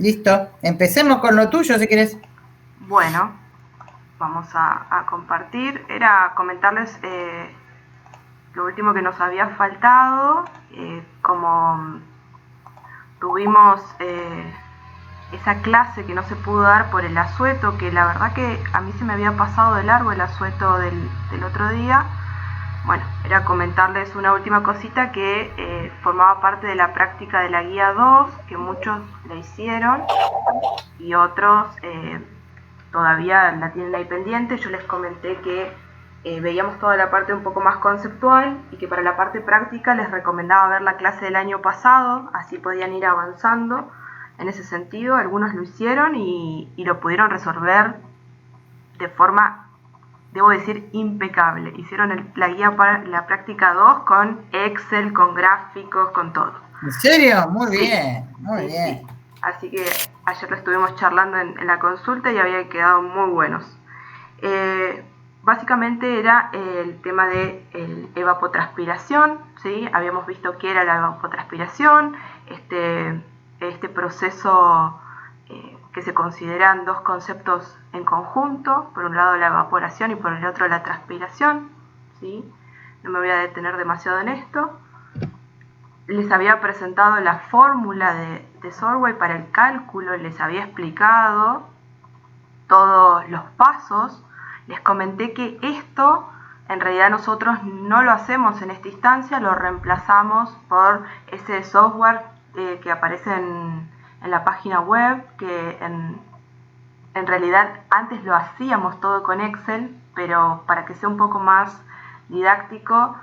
Listo. Empecemos con lo tuyo, si querés. Bueno, vamos a compartir. Era comentarles lo último que nos había faltado, como tuvimos esa clase que no se pudo dar por el asueto, que la verdad que a mí se me había pasado de largo el asueto del otro día. Bueno, era comentarles una última cosita que formaba parte de la práctica de la guía 2, que muchos la hicieron y otros todavía la tienen ahí pendiente. Yo les comenté que veíamos toda la parte un poco más conceptual y que para la parte práctica les recomendaba ver la clase del año pasado, así podían ir avanzando en ese sentido. Algunos lo hicieron y lo pudieron resolver de forma, debo decir, impecable. Hicieron la guía para la práctica 2 con Excel, con gráficos, con todo. ¿En serio? Muy Sí, bien, muy bien. sí. Así que ayer lo estuvimos charlando en la consulta y había quedado muy buenos. Básicamente era el tema de evapotranspiración, ¿sí? Habíamos visto qué era la evapotranspiración, este proceso que se consideran dos conceptos en conjunto, por un lado la evaporación y por el otro la transpiración, ¿sí? No me voy a detener demasiado en esto. Les había presentado la fórmula de Solvay para el cálculo, les había explicado todos los pasos. Les comenté que esto en realidad nosotros no lo hacemos en esta instancia, lo reemplazamos por ese software que aparece en la página web, que en realidad antes lo hacíamos todo con Excel, pero para que sea un poco más didáctico,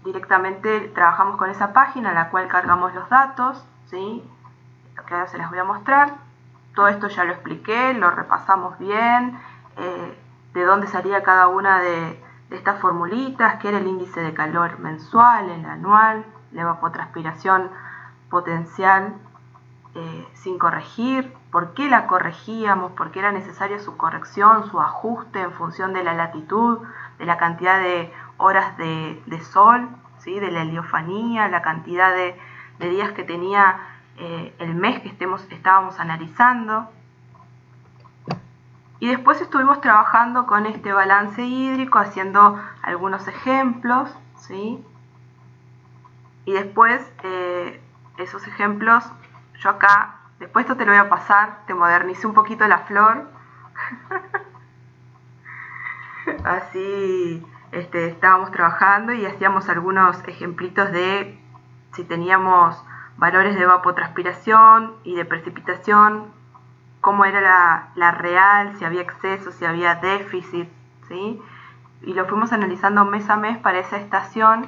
directamente trabajamos con esa página en la cual cargamos los datos, ¿sí? Que ahora se las voy a mostrar. Todo esto ya lo expliqué, lo repasamos bien, de dónde salía cada una de estas formulitas, qué era el índice de calor mensual, el anual, la evapotranspiración potencial sin corregir, por qué la corregíamos, por qué era necesaria su corrección, su ajuste en función de la latitud, de la cantidad de horas de sol, ¿sí? De la heliofanía, la cantidad de días que tenía el mes que estábamos analizando. Y después estuvimos trabajando con este balance hídrico, haciendo algunos ejemplos, ¿sí? Y después esos ejemplos, yo acá, después esto te lo voy a pasar, te modernicé un poquito la flor. Así estábamos trabajando y hacíamos algunos ejemplitos de si teníamos valores de evapotranspiración y de precipitación, cómo era la real, si había exceso, si había déficit, ¿sí? Y lo fuimos analizando mes a mes para esa estación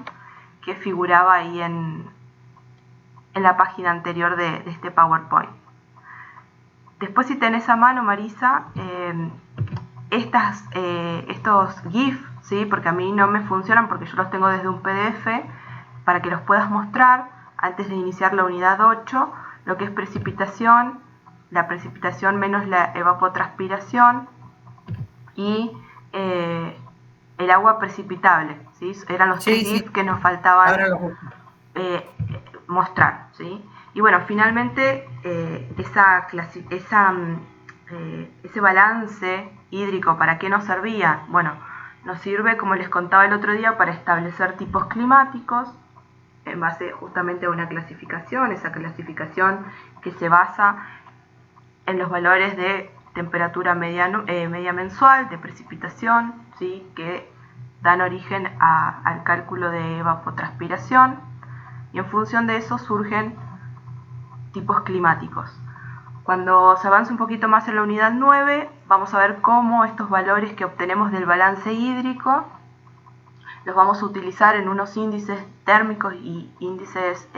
que figuraba ahí en la página anterior de este PowerPoint. Después, si tenés a mano, Marisa, estos GIF, ¿sí? Porque a mí no me funcionan porque yo los tengo desde un PDF, para que los puedas mostrar antes de iniciar la unidad 8, lo que es precipitación, la precipitación menos la evapotranspiración y el agua precipitable, ¿sí? Eran los tres GIF que nos faltaban mostrar, ¿sí? Y bueno, finalmente ese balance hídrico, ¿para qué nos servía? Bueno, nos sirve, como les contaba el otro día, para establecer tipos climáticos en base justamente a una clasificación, esa clasificación que se basa en los valores de temperatura media mensual, de precipitación, ¿sí? Que dan origen al cálculo de evapotranspiración, y en función de eso surgen tipos climáticos. Cuando se avance un poquito más en la unidad 9, vamos a ver cómo estos valores que obtenemos del balance hídrico los vamos a utilizar en unos índices térmicos y índices,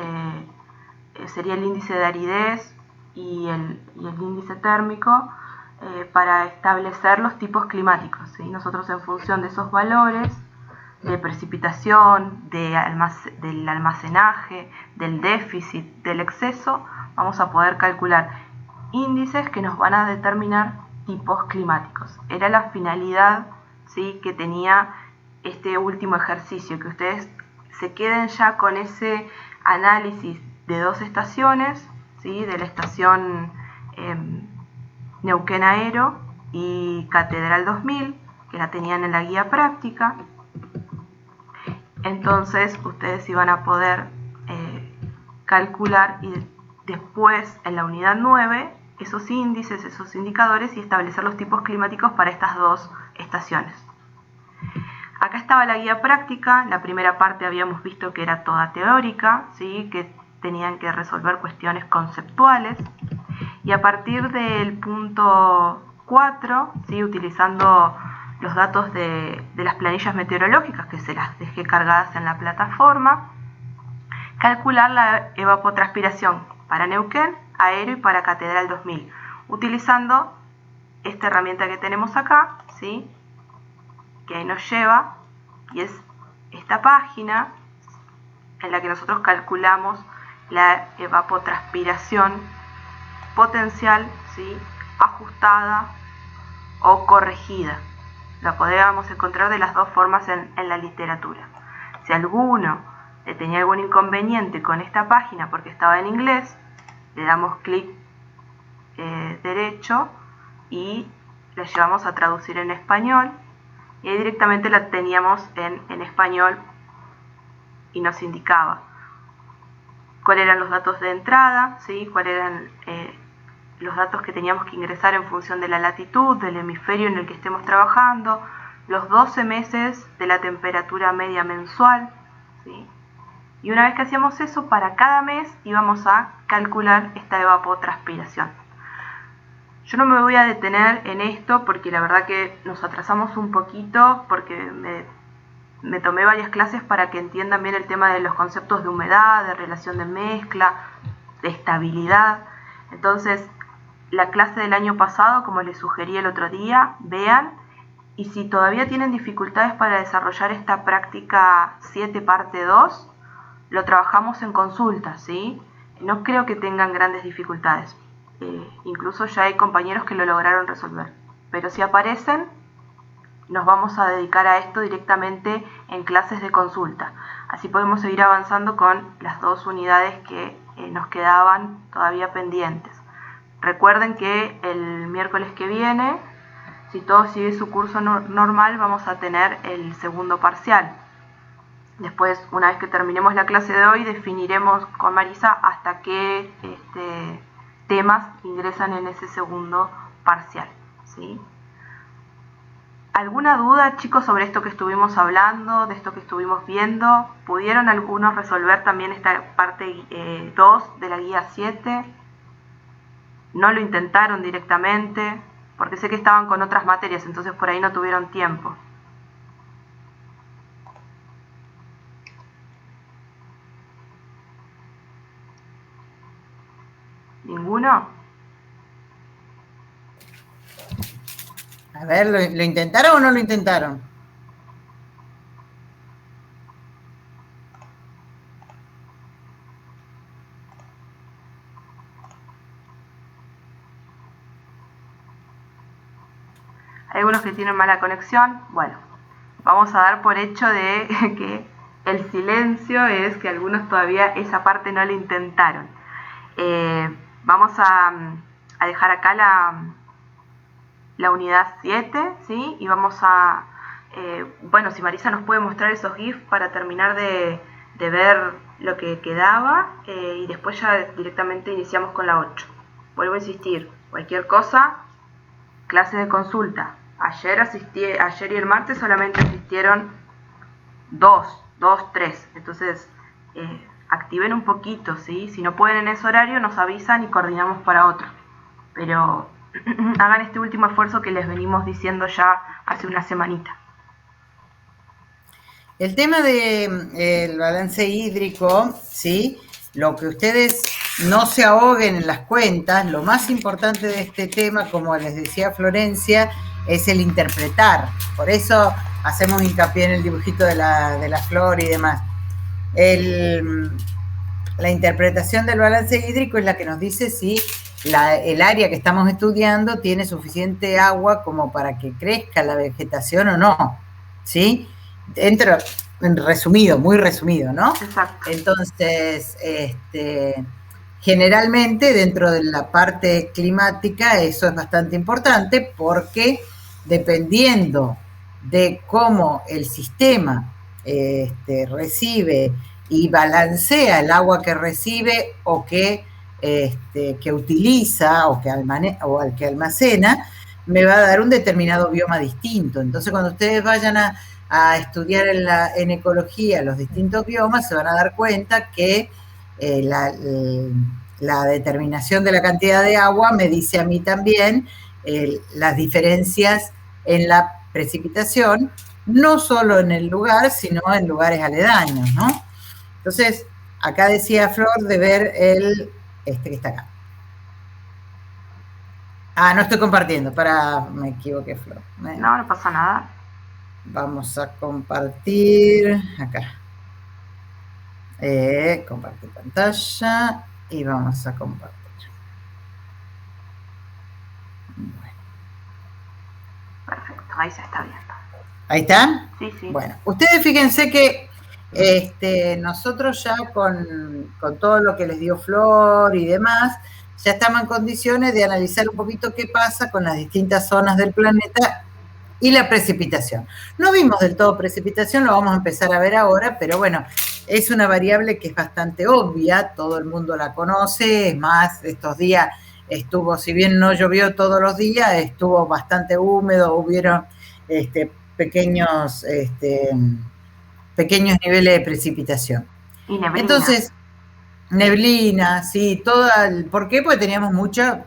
sería el índice de aridez y el índice térmico, para establecer los tipos climáticos, ¿sí? Nosotros, en función de esos valores de precipitación, del almacenaje, del déficit, del exceso, vamos a poder calcular índices que nos van a determinar tipos climáticos. Era la finalidad, ¿sí?, que tenía este último ejercicio, que ustedes se queden ya con ese análisis de dos estaciones, ¿sí?, de la estación Neuquén Aero y Catedral 2000, que la tenían en la guía práctica. Entonces ustedes iban a poder calcular y después en la unidad 9 esos índices, esos indicadores y establecer los tipos climáticos para estas dos estaciones. Acá estaba la guía práctica. La primera parte habíamos visto que era toda teórica, ¿sí? Que tenían que resolver cuestiones conceptuales, y a partir del punto 4, ¿sí? Utilizando los datos de las planillas meteorológicas que se las dejé cargadas en la plataforma, calcular la evapotranspiración para Neuquén, Aero y para Catedral 2000, utilizando esta herramienta que tenemos acá, ¿sí? Que ahí nos lleva, y es esta página en la que nosotros calculamos la evapotranspiración potencial, ¿sí? Ajustada o corregida. La podríamos encontrar de las dos formas en la literatura. Si alguno tenía algún inconveniente con esta página porque estaba en inglés, le damos clic derecho y la llevamos a traducir en español, y ahí directamente la teníamos en español y nos indicaba cuáles eran los datos de entrada, ¿sí? Cuáles eran los datos que teníamos que ingresar en función de la latitud, del hemisferio en el que estemos trabajando, los 12 meses de la temperatura media mensual, ¿sí? Y una vez que hacíamos eso, para cada mes íbamos a calcular esta evapotranspiración. Yo no me voy a detener en esto porque la verdad que nos atrasamos un poquito, porque me tomé varias clases para que entiendan bien el tema de los conceptos de humedad, de relación de mezcla, de estabilidad. Entonces, la clase del año pasado, como les sugerí el otro día, vean, y si todavía tienen dificultades para desarrollar esta práctica 7 parte 2, lo trabajamos en consulta, ¿sí? No creo que tengan grandes dificultades. Incluso ya hay compañeros que lo lograron resolver. Pero si aparecen, nos vamos a dedicar a esto directamente en clases de consulta. Así podemos seguir avanzando con las dos unidades que nos quedaban todavía pendientes. Recuerden que el miércoles que viene, si todo sigue su curso normal, vamos a tener el segundo parcial. Después, una vez que terminemos la clase de hoy, definiremos con Marisa hasta qué temas ingresan en ese segundo parcial, ¿sí? ¿Alguna duda, chicos, sobre esto que estuvimos hablando, de esto que estuvimos viendo? ¿Pudieron algunos resolver también esta parte 2 de la guía 7? ¿No lo intentaron directamente? Porque sé que estaban con otras materias, entonces por ahí no tuvieron tiempo. ¿Ninguno? A ver, ¿lo intentaron o no lo intentaron? Hay algunos que tienen mala conexión. Bueno, vamos a dar por hecho de que el silencio es que algunos todavía esa parte no la intentaron. Vamos a dejar acá la unidad 7, ¿sí? Y vamos a... bueno, si Marisa nos puede mostrar esos GIFs para terminar de ver lo que quedaba, y después ya directamente iniciamos con la 8. Vuelvo a insistir, cualquier cosa, clase de consulta. Ayer y el martes solamente asistieron 3. Entonces, activen un poquito, ¿sí? Si no pueden en ese horario, nos avisan y coordinamos para otro. Pero hagan este último esfuerzo que les venimos diciendo ya hace una semanita. El tema del balance hídrico, ¿sí? Lo que ustedes no se ahoguen en las cuentas, lo más importante de este tema, como les decía Florencia, es el interpretar. Por eso hacemos hincapié en el dibujito de la flor y demás. La interpretación del balance hídrico es la que nos dice si el área que estamos estudiando tiene suficiente agua como para que crezca la vegetación o no, ¿sí? Resumido, muy resumido, ¿no? Exacto. Entonces, Generalmente dentro de la parte climática eso es bastante importante porque dependiendo de cómo el sistema recibe y balancea el agua que recibe o que utiliza o al que almacena, me va a dar un determinado bioma distinto. Entonces cuando ustedes vayan a estudiar en ecología los distintos biomas, se van a dar cuenta que la determinación de la cantidad de agua me dice a mí también las diferencias en la precipitación, no solo en el lugar, sino en lugares aledaños, ¿no? Entonces, acá decía Flor de ver que está acá. Ah, no estoy compartiendo, me equivoqué, Flor. No, no pasa nada. Vamos a compartir acá. Compartir pantalla y vamos a compartir. Bueno. Perfecto, ahí se está viendo. ¿Ahí está? Sí, sí. Bueno, ustedes fíjense que nosotros ya con todo lo que les dio Flor y demás, ya estamos en condiciones de analizar un poquito qué pasa con las distintas zonas del planeta y la precipitación. No vimos del todo precipitación, lo vamos a empezar a ver ahora, pero bueno, es una variable que es bastante obvia, todo el mundo la conoce, es más, estos días estuvo, si bien no llovió todos los días, estuvo bastante húmedo, hubieron pequeños niveles de precipitación. Y neblina. Entonces, neblina, sí, ¿por qué? Porque teníamos mucho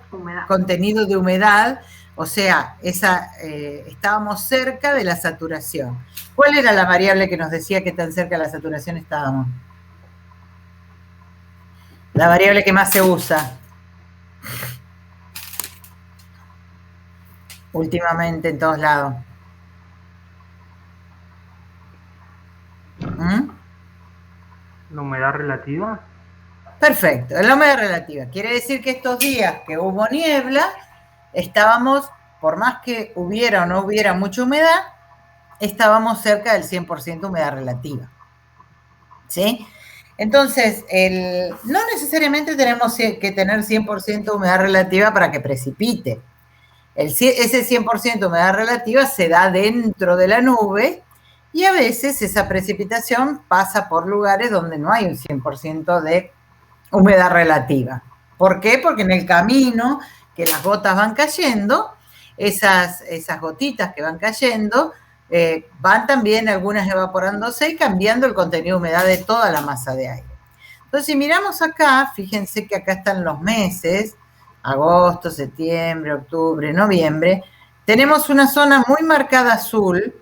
contenido de humedad, o sea, estábamos cerca de la saturación. ¿Cuál era la variable que nos decía que tan cerca de la saturación estábamos? La variable que más se usa últimamente en todos lados. ¿La humedad relativa? Perfecto, la humedad relativa. Quiere decir que estos días que hubo niebla, estábamos, por más que hubiera o no hubiera mucha humedad, estábamos cerca del 100% humedad relativa. ¿Sí? Entonces, no necesariamente tenemos que tener 100% humedad relativa para que precipite. Ese 100% humedad relativa se da dentro de la nube y a veces esa precipitación pasa por lugares donde no hay un 100% de humedad relativa. ¿Por qué? Porque en el camino que las gotas van cayendo, esas gotitas que van cayendo, van también algunas evaporándose y cambiando el contenido de humedad de toda la masa de aire. Entonces, si miramos acá, fíjense que acá están los meses, agosto, septiembre, octubre, noviembre, tenemos una zona muy marcada azul,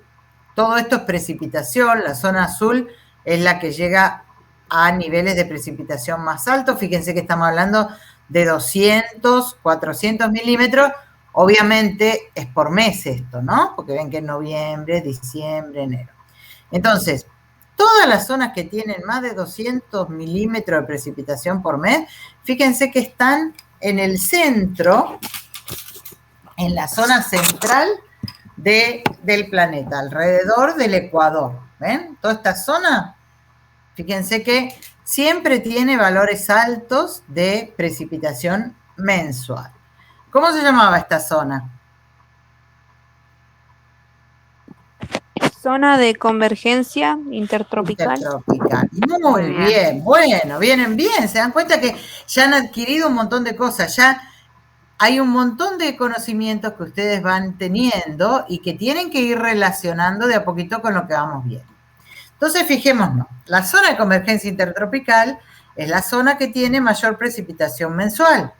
todo esto es precipitación, la zona azul es la que llega a niveles de precipitación más altos, fíjense que estamos hablando de 200, 400 milímetros, obviamente es por mes esto, ¿no? Porque ven que en noviembre, diciembre, enero. Entonces, todas las zonas que tienen más de 200 milímetros de precipitación por mes, fíjense que están en el centro, en la zona central del planeta, alrededor del Ecuador. ¿Ven? Toda esta zona, fíjense que siempre tiene valores altos de precipitación mensual. ¿Cómo se llamaba esta zona? Zona de convergencia intertropical. Muy bien, bueno, vienen bien, se dan cuenta que ya han adquirido un montón de cosas, ya hay un montón de conocimientos que ustedes van teniendo y que tienen que ir relacionando de a poquito con lo que vamos viendo. Entonces, fijémonos, la zona de convergencia intertropical es la zona que tiene mayor precipitación mensual,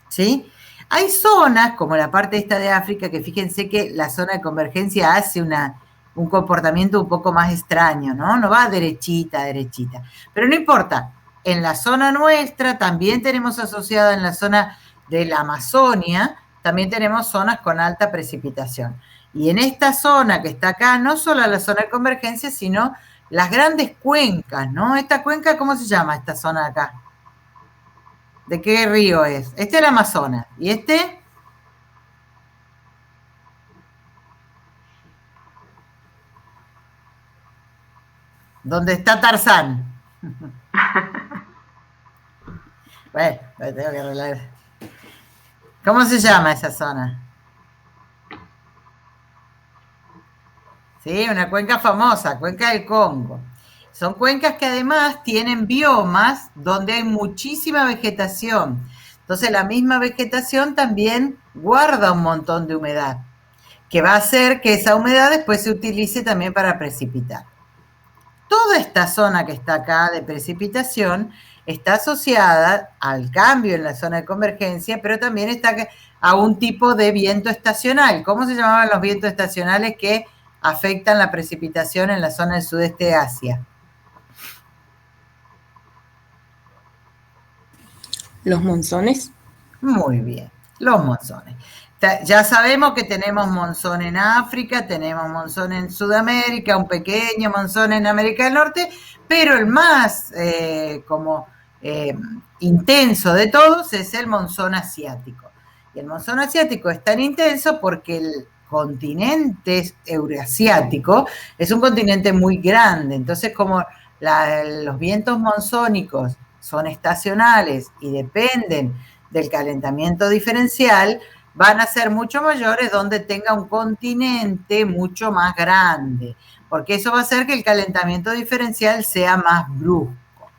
¿sí? Hay zonas, como la parte esta de África, que fíjense que la zona de convergencia hace un comportamiento un poco más extraño, ¿no? No va derechita, derechita. Pero no importa, en la zona nuestra también tenemos asociada en la zona de la Amazonia, también tenemos zonas con alta precipitación. Y en esta zona que está acá, no solo la zona de convergencia, sino las grandes cuencas, ¿no? Esta cuenca, ¿cómo se llama esta zona de acá? ¿De qué río es? Este es el Amazonas. ¿Y este? ¿Dónde está Tarzán? Bueno, lo tengo que arreglar. ¿Cómo se llama esa zona? Sí, una cuenca famosa, Cuenca del Congo. Son cuencas que además tienen biomas donde hay muchísima vegetación. Entonces la misma vegetación también guarda un montón de humedad, que va a hacer que esa humedad después se utilice también para precipitar. Toda esta zona que está acá de precipitación está asociada al cambio en la zona de convergencia, pero también está a un tipo de viento estacional. ¿Cómo se llamaban los vientos estacionales que afectan la precipitación en la zona del sudeste de Asia? Los monzones. Muy bien, los monzones. Ya sabemos que tenemos monzón en África, tenemos monzón en Sudamérica, un pequeño monzón en América del Norte, pero el más intenso de todos es el monzón asiático. Y el monzón asiático es tan intenso porque el continente euroasiático es un continente muy grande, entonces como los vientos monzónicos son estacionales y dependen del calentamiento diferencial, van a ser mucho mayores donde tenga un continente mucho más grande, porque eso va a hacer que el calentamiento diferencial sea más brusco,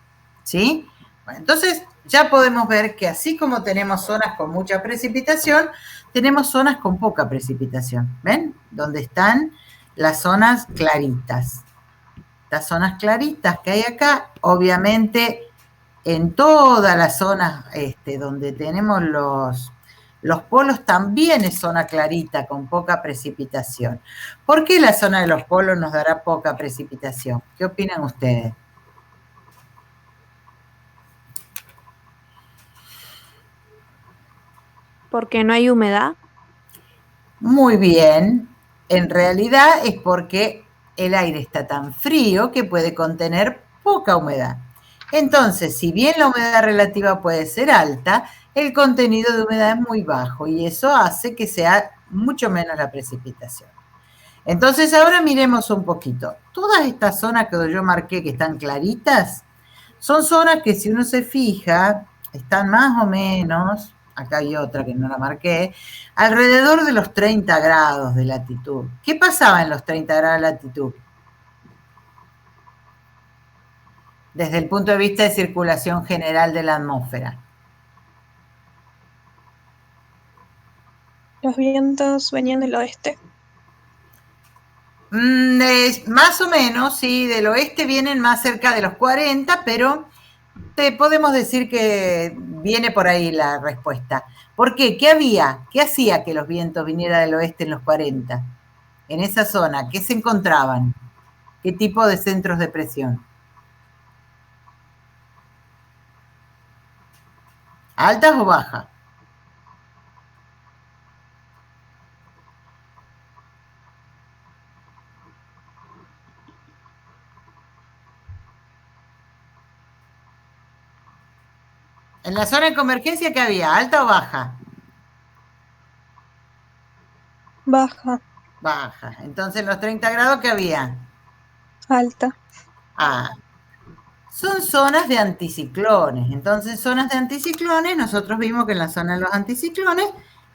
¿sí? Bueno, entonces ya podemos ver que así como tenemos zonas con mucha precipitación, tenemos zonas con poca precipitación, ¿ven? Donde están las zonas claritas. Las zonas claritas que hay acá, obviamente en todas las zonas donde tenemos los polos también es zona clarita con poca precipitación. ¿Por qué la zona de los polos nos dará poca precipitación? ¿Qué opinan ustedes? Porque no hay humedad. Muy bien. En realidad es porque el aire está tan frío que puede contener poca humedad. Entonces, si bien la humedad relativa puede ser alta, el contenido de humedad es muy bajo y eso hace que sea mucho menos la precipitación. Entonces, ahora miremos un poquito. Todas estas zonas que yo marqué que están claritas, son zonas que si uno se fija, están más o menos, acá hay otra que no la marqué, alrededor de los 30 grados de latitud. ¿Qué pasaba en los 30 grados de latitud? Desde el punto de vista de circulación general de la atmósfera. Los vientos venían del oeste. Más o menos, sí, del oeste vienen más cerca de los 40, pero te podemos decir que viene por ahí la respuesta. ¿Por qué? ¿Qué había? ¿Qué hacía que los vientos vinieran del oeste en los 40? En esa zona, ¿qué se encontraban? ¿Qué tipo de centros de presión? ¿Altas o bajas? En la zona de convergencia, ¿qué había? ¿Alta o baja? Baja. Baja. Entonces, en los 30 grados, ¿qué había? Alta. Ah, son zonas de anticiclones. Entonces, zonas de anticiclones, nosotros vimos que en la zona de los anticiclones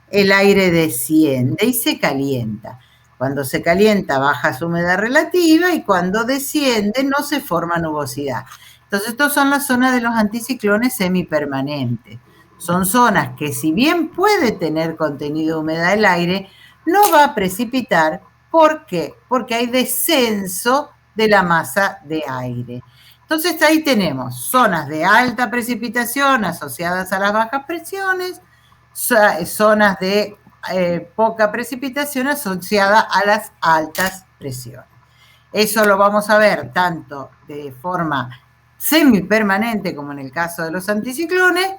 el aire desciende y se calienta. Cuando se calienta baja su humedad relativa y cuando desciende no se forma nubosidad. Entonces, estas son las zonas de los anticiclones semipermanentes. Son zonas que si bien puede tener contenido de humedad el aire, no va a precipitar. ¿Por qué? Porque hay descenso de la masa de aire. Entonces ahí tenemos zonas de alta precipitación asociadas a las bajas presiones, zonas de poca precipitación asociada a las altas presiones. Eso lo vamos a ver tanto de forma semipermanente como en el caso de los anticiclones,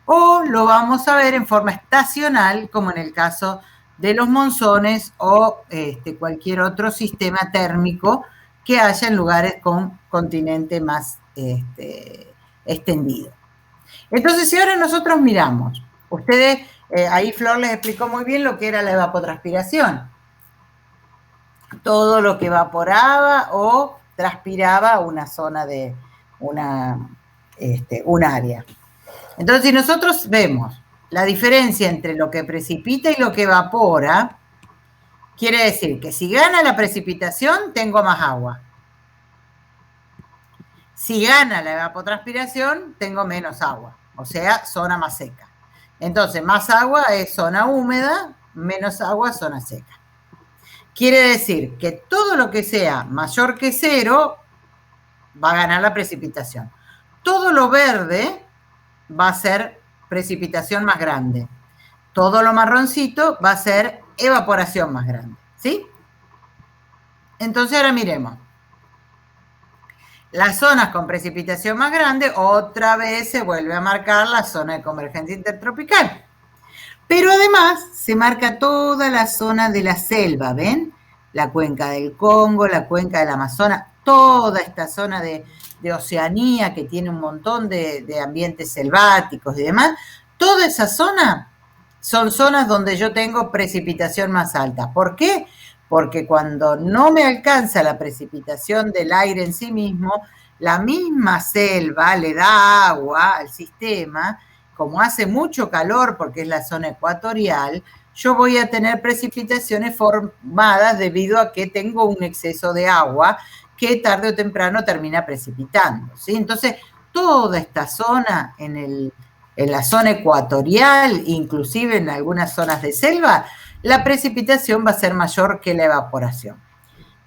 o lo vamos a ver en forma estacional como en el caso de los monzones o cualquier otro sistema térmico que haya en lugares con continente más extendido. Entonces, si ahora nosotros miramos, ustedes, ahí Flor les explicó muy bien lo que era la evapotranspiración. Todo lo que evaporaba o transpiraba una zona de un área. Entonces, si nosotros vemos la diferencia entre lo que precipita y lo que evapora, quiere decir que si gana la precipitación, tengo más agua. Si gana la evapotranspiración, tengo menos agua, o sea, zona más seca. Entonces, más agua es zona húmeda, menos agua, zona seca. Quiere decir que todo lo que sea mayor que 0 va a ganar la precipitación. Todo lo verde va a ser precipitación más grande. Todo lo marroncito va a ser evaporación más grande, ¿sí? Entonces ahora miremos. Las zonas con precipitación más grande, otra vez se vuelve a marcar la zona de convergencia intertropical. Pero además se marca toda la zona de la selva, ¿ven? La cuenca del Congo, la cuenca del Amazonas, toda esta zona de Oceanía que tiene un montón de ambientes selváticos y demás. Toda esa zona son zonas donde yo tengo precipitación más alta. ¿Por qué? Porque cuando no me alcanza la precipitación del aire en sí mismo, la misma selva le da agua al sistema. Como hace mucho calor porque es la zona ecuatorial, yo voy a tener precipitaciones formadas debido a que tengo un exceso de agua que tarde o temprano termina precipitando, ¿sí? Entonces, toda esta zona en la zona ecuatorial, inclusive en algunas zonas de selva, la precipitación va a ser mayor que la evaporación.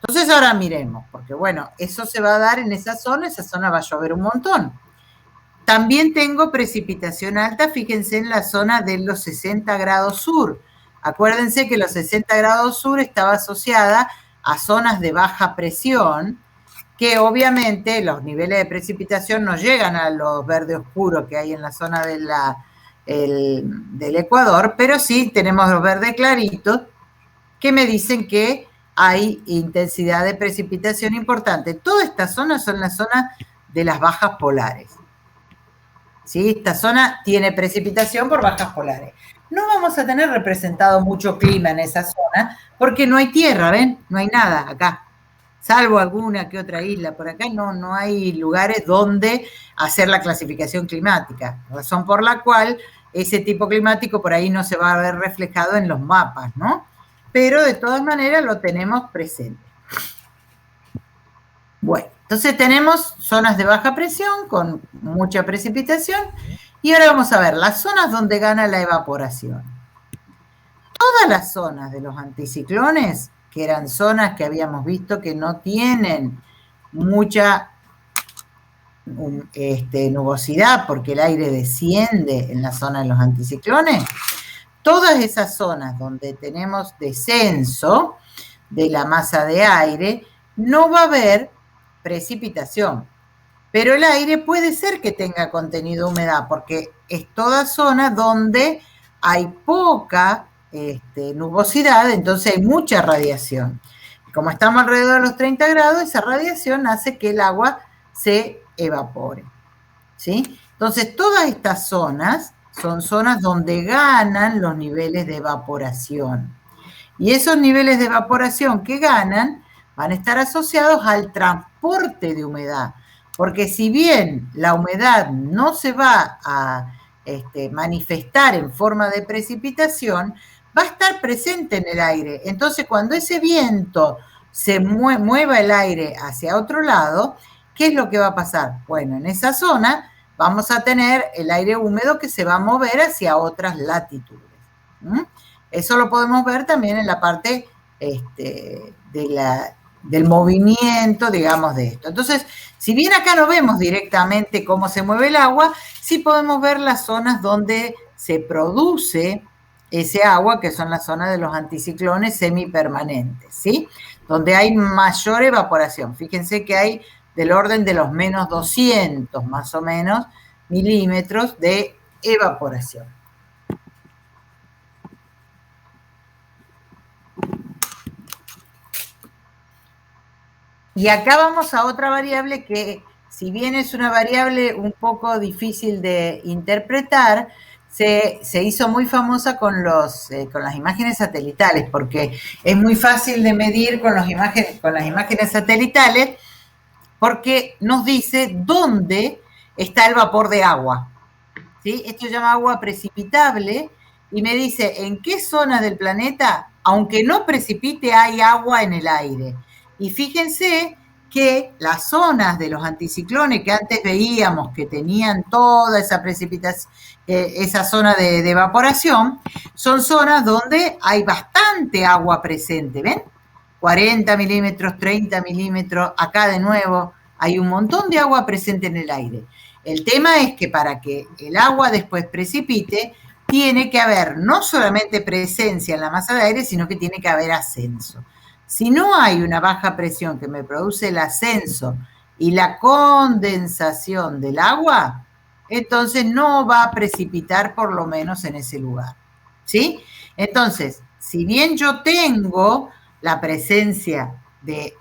Entonces, ahora miremos, porque bueno, eso se va a dar en esa zona va a llover un montón. También tengo precipitación alta, fíjense en la zona de los 60 grados sur. Acuérdense que los 60 grados sur estaba asociada a zonas de baja presión, que obviamente los niveles de precipitación no llegan a los verde oscuros que hay en la zona del Ecuador, pero sí tenemos los verdes claritos que me dicen que hay intensidad de precipitación importante. Todas estas zonas son las zonas de las bajas polares. ¿Sí? Esta zona tiene precipitación por bajas polares. No vamos a tener representado mucho clima en esa zona porque no hay tierra, ¿ven? No hay nada acá. Salvo alguna que otra isla por acá, no hay lugares donde hacer la clasificación climática. Razón por la cual ese tipo climático por ahí no se va a ver reflejado en los mapas, ¿no? Pero de todas maneras lo tenemos presente. Bueno, entonces tenemos zonas de baja presión con mucha precipitación y ahora vamos a ver las zonas donde gana la evaporación. Todas las zonas de los anticiclones, que eran zonas que habíamos visto que no tienen mucha nubosidad porque el aire desciende en la zona de los anticiclones, todas esas zonas donde tenemos descenso de la masa de aire, no va a haber precipitación, pero el aire puede ser que tenga contenido de humedad porque es toda zona donde hay poca nubosidad, entonces hay mucha radiación. Como estamos alrededor de los 30 grados, esa radiación hace que el agua se evapore, ¿sí? Entonces todas estas zonas son zonas donde ganan los niveles de evaporación. Y esos niveles de evaporación que ganan van a estar asociados al transporte de humedad, porque si bien la humedad no se va a manifestar en forma de precipitación, va a estar presente en el aire. Entonces, cuando ese viento se mueva el aire hacia otro lado, ¿qué es lo que va a pasar? Bueno, en esa zona vamos a tener el aire húmedo que se va a mover hacia otras latitudes. Eso lo podemos ver también en la parte del movimiento, digamos, de esto. Entonces, si bien acá no vemos directamente cómo se mueve el agua, sí podemos ver las zonas donde se produce ese agua, que son las zonas de los anticiclones semipermanentes, ¿sí? Donde hay mayor evaporación. Fíjense que hay del orden de los menos 200, más o menos, milímetros de evaporación. Y acá vamos a otra variable que, si bien es una variable un poco difícil de interpretar, se hizo muy famosa con las imágenes satelitales, porque es muy fácil de medir con las imágenes satelitales, porque nos dice dónde está el vapor de agua, ¿sí? Esto se llama agua precipitable y me dice en qué zonas del planeta, aunque no precipite, hay agua en el aire. Y fíjense que las zonas de los anticiclones que antes veíamos que tenían toda esa precipitación, esa zona de evaporación, son zonas donde hay bastante agua presente, ¿ven? 40 milímetros, 30 milímetros, acá de nuevo hay un montón de agua presente en el aire. El tema es que para que el agua después precipite, tiene que haber no solamente presencia en la masa de aire, sino que tiene que haber ascenso. Si no hay una baja presión que me produce el ascenso y la condensación del agua, entonces no va a precipitar por lo menos en ese lugar, ¿sí? Entonces, si bien yo tengo la presencia de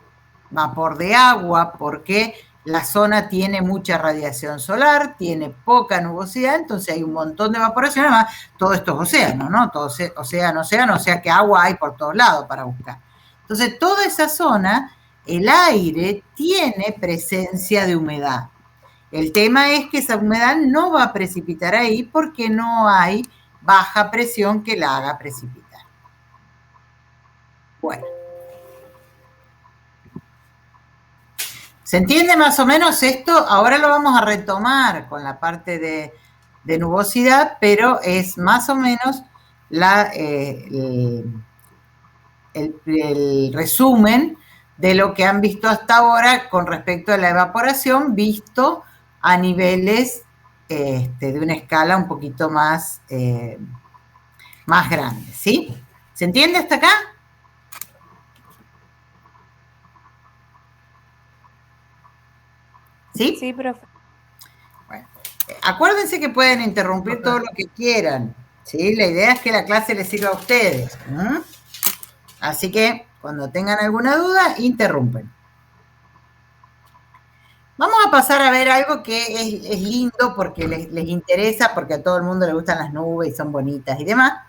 vapor de agua, porque la zona tiene mucha radiación solar, tiene poca nubosidad, entonces hay un montón de evaporación, además todo esto es océano, ¿no? Todo océano, o sea que agua hay por todos lados para buscar. Entonces, toda esa zona, el aire tiene presencia de humedad. El tema es que esa humedad no va a precipitar ahí porque no hay baja presión que la haga precipitar. Bueno. ¿Se entiende más o menos esto? Ahora lo vamos a retomar con la parte de nubosidad, pero es más o menos el resumen de lo que han visto hasta ahora con respecto a la evaporación, visto a niveles de una escala un poquito más grande, ¿sí? ¿Se entiende hasta acá? ¿Sí? Sí, profe. Bueno, acuérdense que pueden interrumpir todo lo que quieran, ¿sí? La idea es que la clase les sirva a ustedes. Así que, cuando tengan alguna duda, interrumpen. Vamos a pasar a ver algo que es lindo porque les interesa, porque a todo el mundo le gustan las nubes y son bonitas y demás.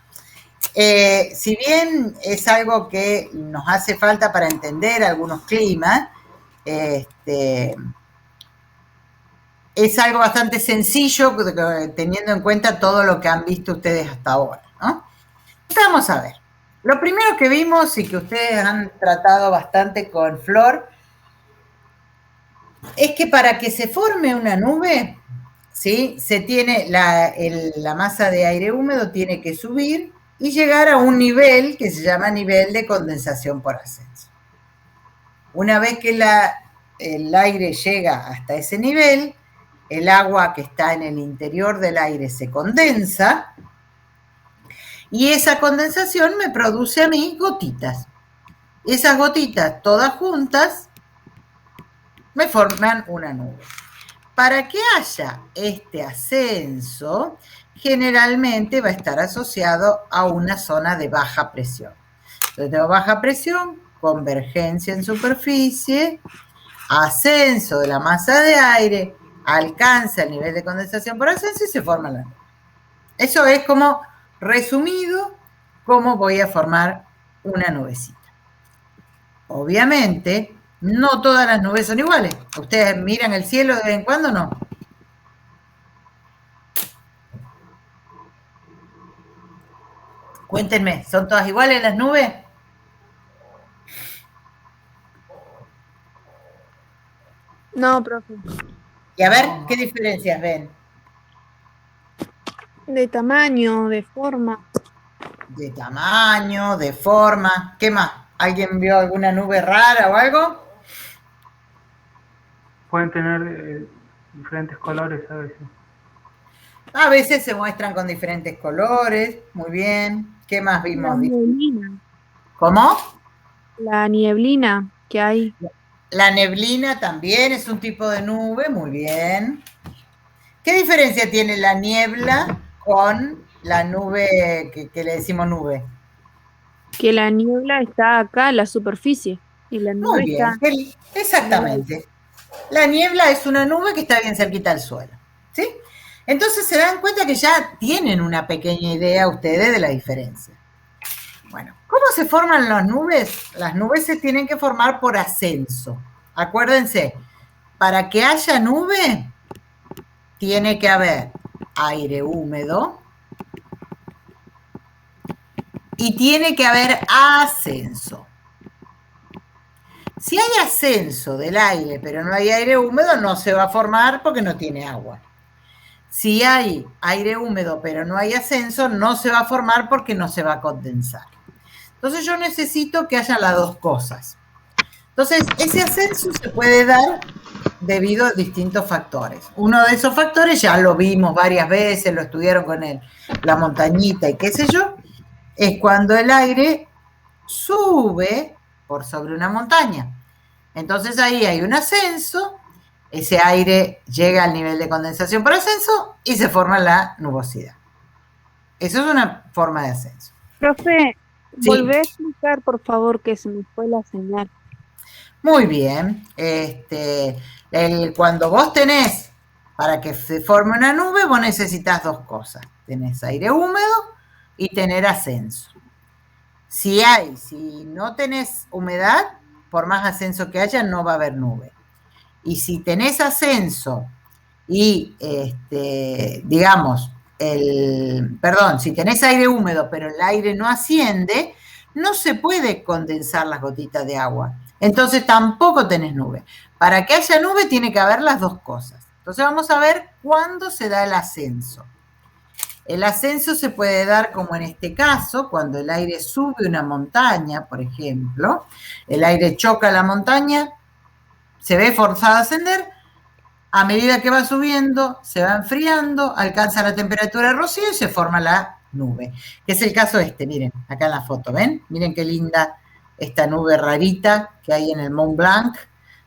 Si bien es algo que nos hace falta para entender algunos climas, es algo bastante sencillo teniendo en cuenta todo lo que han visto ustedes hasta ahora, ¿no? Vamos a ver. Lo primero que vimos y que ustedes han tratado bastante con Flor es que para que se forme una nube, ¿sí? Se tiene la masa de aire húmedo tiene que subir y llegar a un nivel que se llama nivel de condensación por ascenso. Una vez que el aire llega hasta ese nivel, el agua que está en el interior del aire se condensa y esa condensación me produce a mí gotitas. Esas gotitas todas juntas me forman una nube. Para que haya este ascenso, generalmente va a estar asociado a una zona de baja presión. Entonces tengo baja presión, convergencia en superficie, ascenso de la masa de aire, alcanza el nivel de condensación por ascenso y se forma la nube. Eso es como resumido cómo voy a formar una nubecita. Obviamente, no todas las nubes son iguales. ¿Ustedes miran el cielo de vez en cuando o no? Cuéntenme, ¿son todas iguales las nubes? No, profe. Y a ver, ¿qué diferencias ven? De tamaño, de forma. De tamaño, de forma. ¿Qué más? ¿Alguien vio alguna nube rara o algo? Pueden tener diferentes colores a veces. A veces se muestran con diferentes colores. Muy bien. ¿Qué más La vimos? nieblina. ¿Cómo? La nieblina que hay. La neblina también es un tipo de nube. Muy bien. ¿Qué diferencia tiene la niebla con la nube que le decimos nube? Que la niebla está acá en la superficie. Y la nube Muy bien, está. exactamente. La niebla es una nube que está bien cerquita al suelo, ¿sí? Entonces se dan cuenta que ya tienen una pequeña idea ustedes de la diferencia. Bueno, ¿cómo se forman las nubes? Las nubes se tienen que formar por ascenso. Acuérdense, para que haya nube, tiene que haber aire húmedo y tiene que haber ascenso. Si hay ascenso del aire, pero no hay aire húmedo, no se va a formar porque no tiene agua. Si hay aire húmedo, pero no hay ascenso, no se va a formar porque no se va a condensar. Entonces yo necesito que haya las dos cosas. Entonces, ese ascenso se puede dar debido a distintos factores. Uno de esos factores ya lo vimos varias veces, lo estudiaron con la montañita y qué sé yo, es cuando el aire sube por sobre una montaña. Entonces ahí hay un ascenso, ese aire llega al nivel de condensación por ascenso y se forma la nubosidad. Eso es una forma de ascenso. Profe, Sí. volvé a explicar, por favor, que se me fue la señal. Muy bien. Cuando vos tenés, para que se forme una nube, vos necesitas dos cosas. Tenés aire húmedo y tener ascenso. Si no tenés humedad, por más ascenso que haya, no va a haber nube. Y si tenés ascenso y, si tenés aire húmedo, pero el aire no asciende, no se puede condensar las gotitas de agua. Entonces tampoco tenés nube. Para que haya nube tiene que haber las dos cosas. Entonces vamos a ver cuándo se da el ascenso. El ascenso se puede dar como en este caso, cuando el aire sube una montaña, por ejemplo, el aire choca la montaña, se ve forzado a ascender, a medida que va subiendo, se va enfriando, alcanza la temperatura de rocío y se forma la nube. Que es el caso miren, acá en la foto, ¿ven? Miren qué linda esta nube rarita que hay en el Mont Blanc,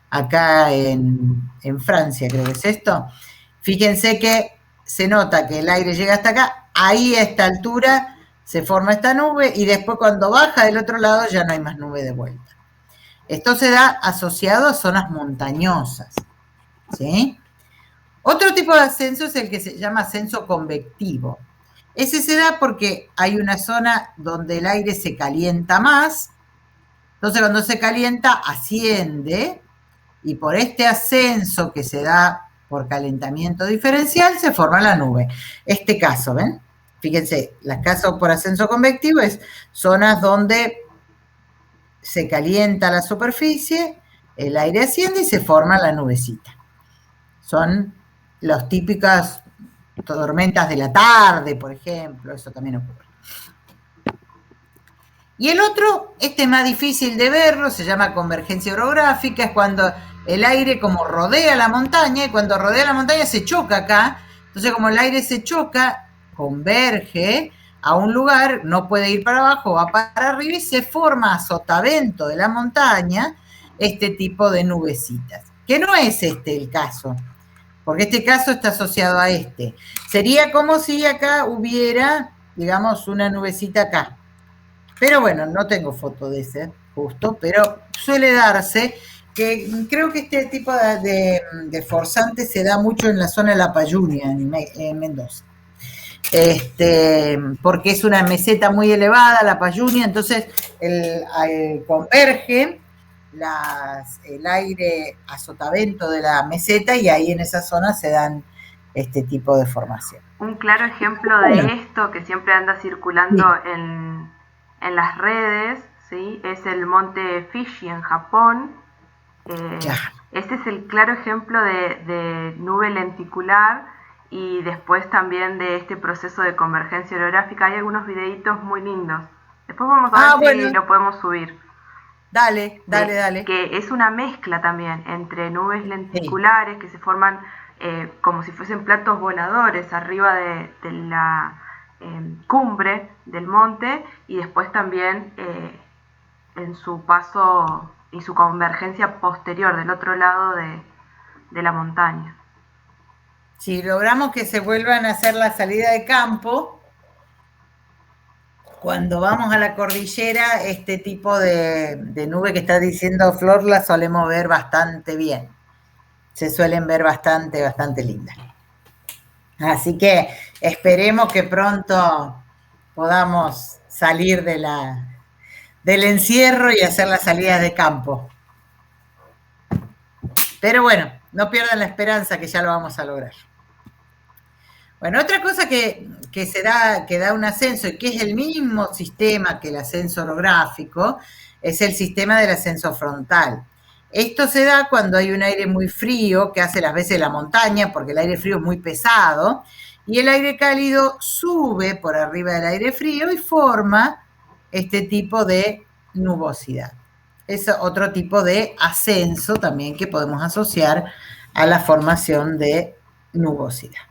acá en Francia, creo que es esto. Fíjense que se nota que el aire llega hasta acá, ahí a esta altura se forma esta nube y después cuando baja del otro lado ya no hay más nube de vuelta. Esto se da asociado a zonas montañosas, ¿sí? Otro tipo de ascenso es el que se llama ascenso convectivo. Ese se da porque hay una zona donde el aire se calienta más, entonces cuando se calienta asciende y por este ascenso que se da por calentamiento diferencial se forma la nube. Este caso, ¿ven? Fíjense, el caso por ascenso convectivo es zonas donde se calienta la superficie, el aire asciende y se forma la nubecita. Son las típicas tormentas de la tarde, por ejemplo, eso también ocurre. Y el otro, es más difícil de verlo, se llama convergencia orográfica, es cuando el aire como rodea la montaña, y cuando rodea la montaña se choca acá, entonces como el aire se choca, converge a un lugar, no puede ir para abajo, va para arriba y se forma a sotavento de la montaña este tipo de nubecitas, que no es el caso, porque este caso está asociado a este. Sería como si acá hubiera, digamos, una nubecita acá. Pero bueno, no tengo foto de ese, justo, pero suele darse que creo que este tipo de forzante se da mucho en la zona de La Payunia, en Mendoza. Porque es una meseta muy elevada, La Payunia, entonces converge el aire a sotavento de la meseta y ahí en esa zona se dan este tipo de formación. Un claro ejemplo de esto que siempre anda circulando Sí. en las redes, ¿sí? Es el monte Fuji en Japón. Este es el claro ejemplo de nube lenticular y después también de este proceso de convergencia orográfica. Hay algunos videitos muy lindos. Después vamos a ver si lo podemos subir. Dale. Que es una mezcla también entre nubes lenticulares que se forman como si fuesen platos voladores arriba de la cumbre del monte y después también en su paso y su convergencia posterior del otro lado de la montaña. Si logramos que se vuelvan a hacer la salida de campo, cuando vamos a la cordillera, este tipo de nube que está diciendo Flor la solemos ver bastante bien. Se suelen ver bastante lindas. Así que esperemos que pronto podamos salir del encierro y hacer las salidas de campo. Pero bueno, no pierdan la esperanza que ya lo vamos a lograr. Bueno, otra cosa que da un ascenso y que es el mismo sistema que el ascenso orográfico es el sistema del ascenso frontal. Esto se da cuando hay un aire muy frío que hace las veces la montaña, porque el aire frío es muy pesado, y el aire cálido sube por arriba del aire frío y forma este tipo de nubosidad. Es otro tipo de ascenso también que podemos asociar a la formación de nubosidad.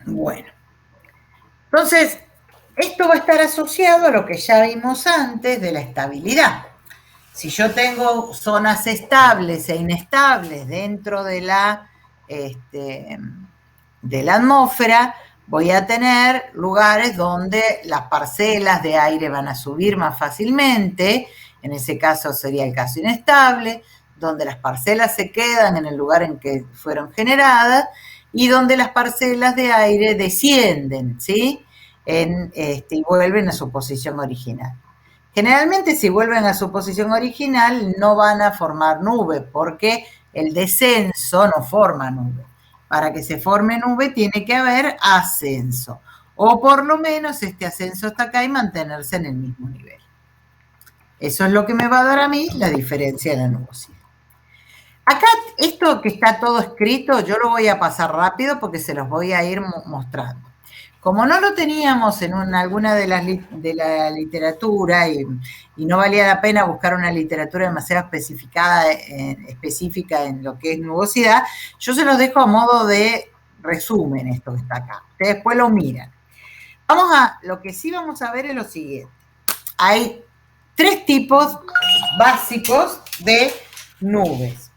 Bueno, entonces, esto va a estar asociado a lo que ya vimos antes de la estabilidad. Si yo tengo zonas estables e inestables dentro de la atmósfera, voy a tener lugares donde las parcelas de aire van a subir más fácilmente, en ese caso sería el caso inestable, donde las parcelas se quedan en el lugar en que fueron generadas y donde las parcelas de aire descienden, ¿sí? Y vuelven a su posición original. Generalmente, si vuelven a su posición original, no van a formar nube, porque el descenso no forma nube. Para que se forme nube tiene que haber ascenso, o por lo menos este ascenso hasta acá y mantenerse en el mismo nivel. Eso es lo que me va a dar a mí la diferencia de la nubosidad. Acá, esto que está todo escrito, yo lo voy a pasar rápido porque se los voy a ir mostrando. Como no lo teníamos en alguna de la literatura y no valía la pena buscar una literatura demasiado específica en lo que es nubosidad, yo se los dejo a modo de resumen esto que está acá. Ustedes después lo miran. Lo que sí vamos a ver es lo siguiente. Hay 3 tipos básicos de nubes.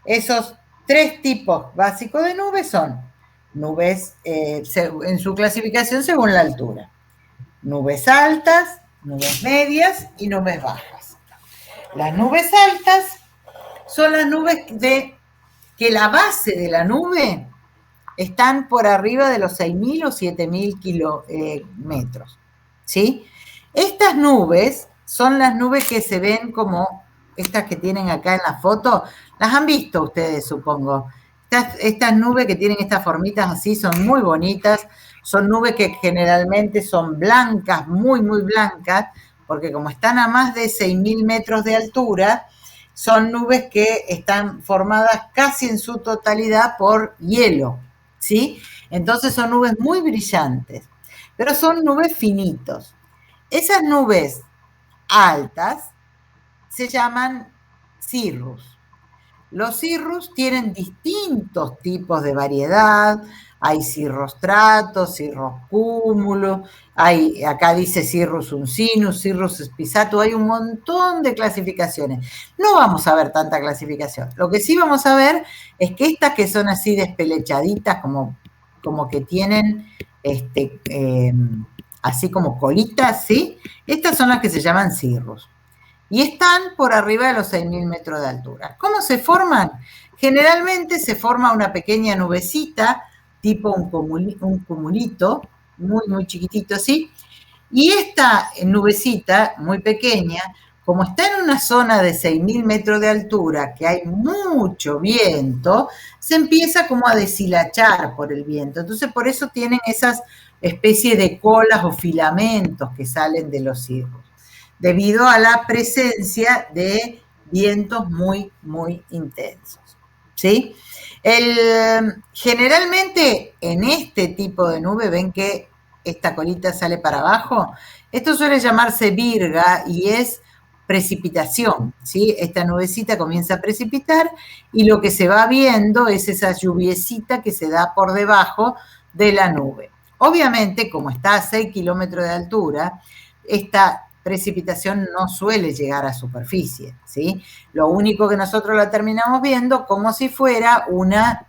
Esos 3 tipos básicos de nubes son nubes en su clasificación según la altura. Nubes altas, nubes medias y nubes bajas. Las nubes altas son las nubes que la base de la nube están por arriba de los 6.000 o 7.000 kilómetros. ¿Sí? Estas nubes son las nubes que se ven como estas que tienen acá en la foto. Las han visto ustedes, supongo. Estas nubes que tienen estas formitas así son muy bonitas, son nubes que generalmente son blancas, muy, muy blancas, porque como están a más de 6.000 metros de altura, son nubes que están formadas casi en su totalidad por hielo, ¿sí? Entonces son nubes muy brillantes, pero son nubes finitos. Esas nubes altas se llaman cirrus. Los cirrus tienen distintos tipos de variedad, hay cirrostratos, cirrocúmulos, acá dice cirrus uncinus, cirrus spisatus, hay un montón de clasificaciones. No vamos a ver tanta clasificación. Lo que sí vamos a ver es que estas que son así despelechaditas, como que tienen así como colitas, ¿sí? Estas son las que se llaman cirrus. Y están por arriba de los 6.000 metros de altura. ¿Cómo se forman? Generalmente se forma una pequeña nubecita, tipo un cumulito, muy, muy chiquitito así. Y esta nubecita, muy pequeña, como está en una zona de 6.000 metros de altura, que hay mucho viento, se empieza como a deshilachar por el viento. Entonces, por eso tienen esas especies de colas o filamentos que salen de los cirrus, debido a la presencia de vientos muy, muy intensos, ¿sí? Generalmente en este tipo de nube, ven que esta colita sale para abajo, esto suele llamarse virga y es precipitación, ¿sí? Esta nubecita comienza a precipitar y lo que se va viendo es esa lluviecita que se da por debajo de la nube. Obviamente, como está a 6 kilómetros de altura, esta precipitación no suele llegar a superficie, ¿sí? Lo único que nosotros la terminamos viendo como si fuera una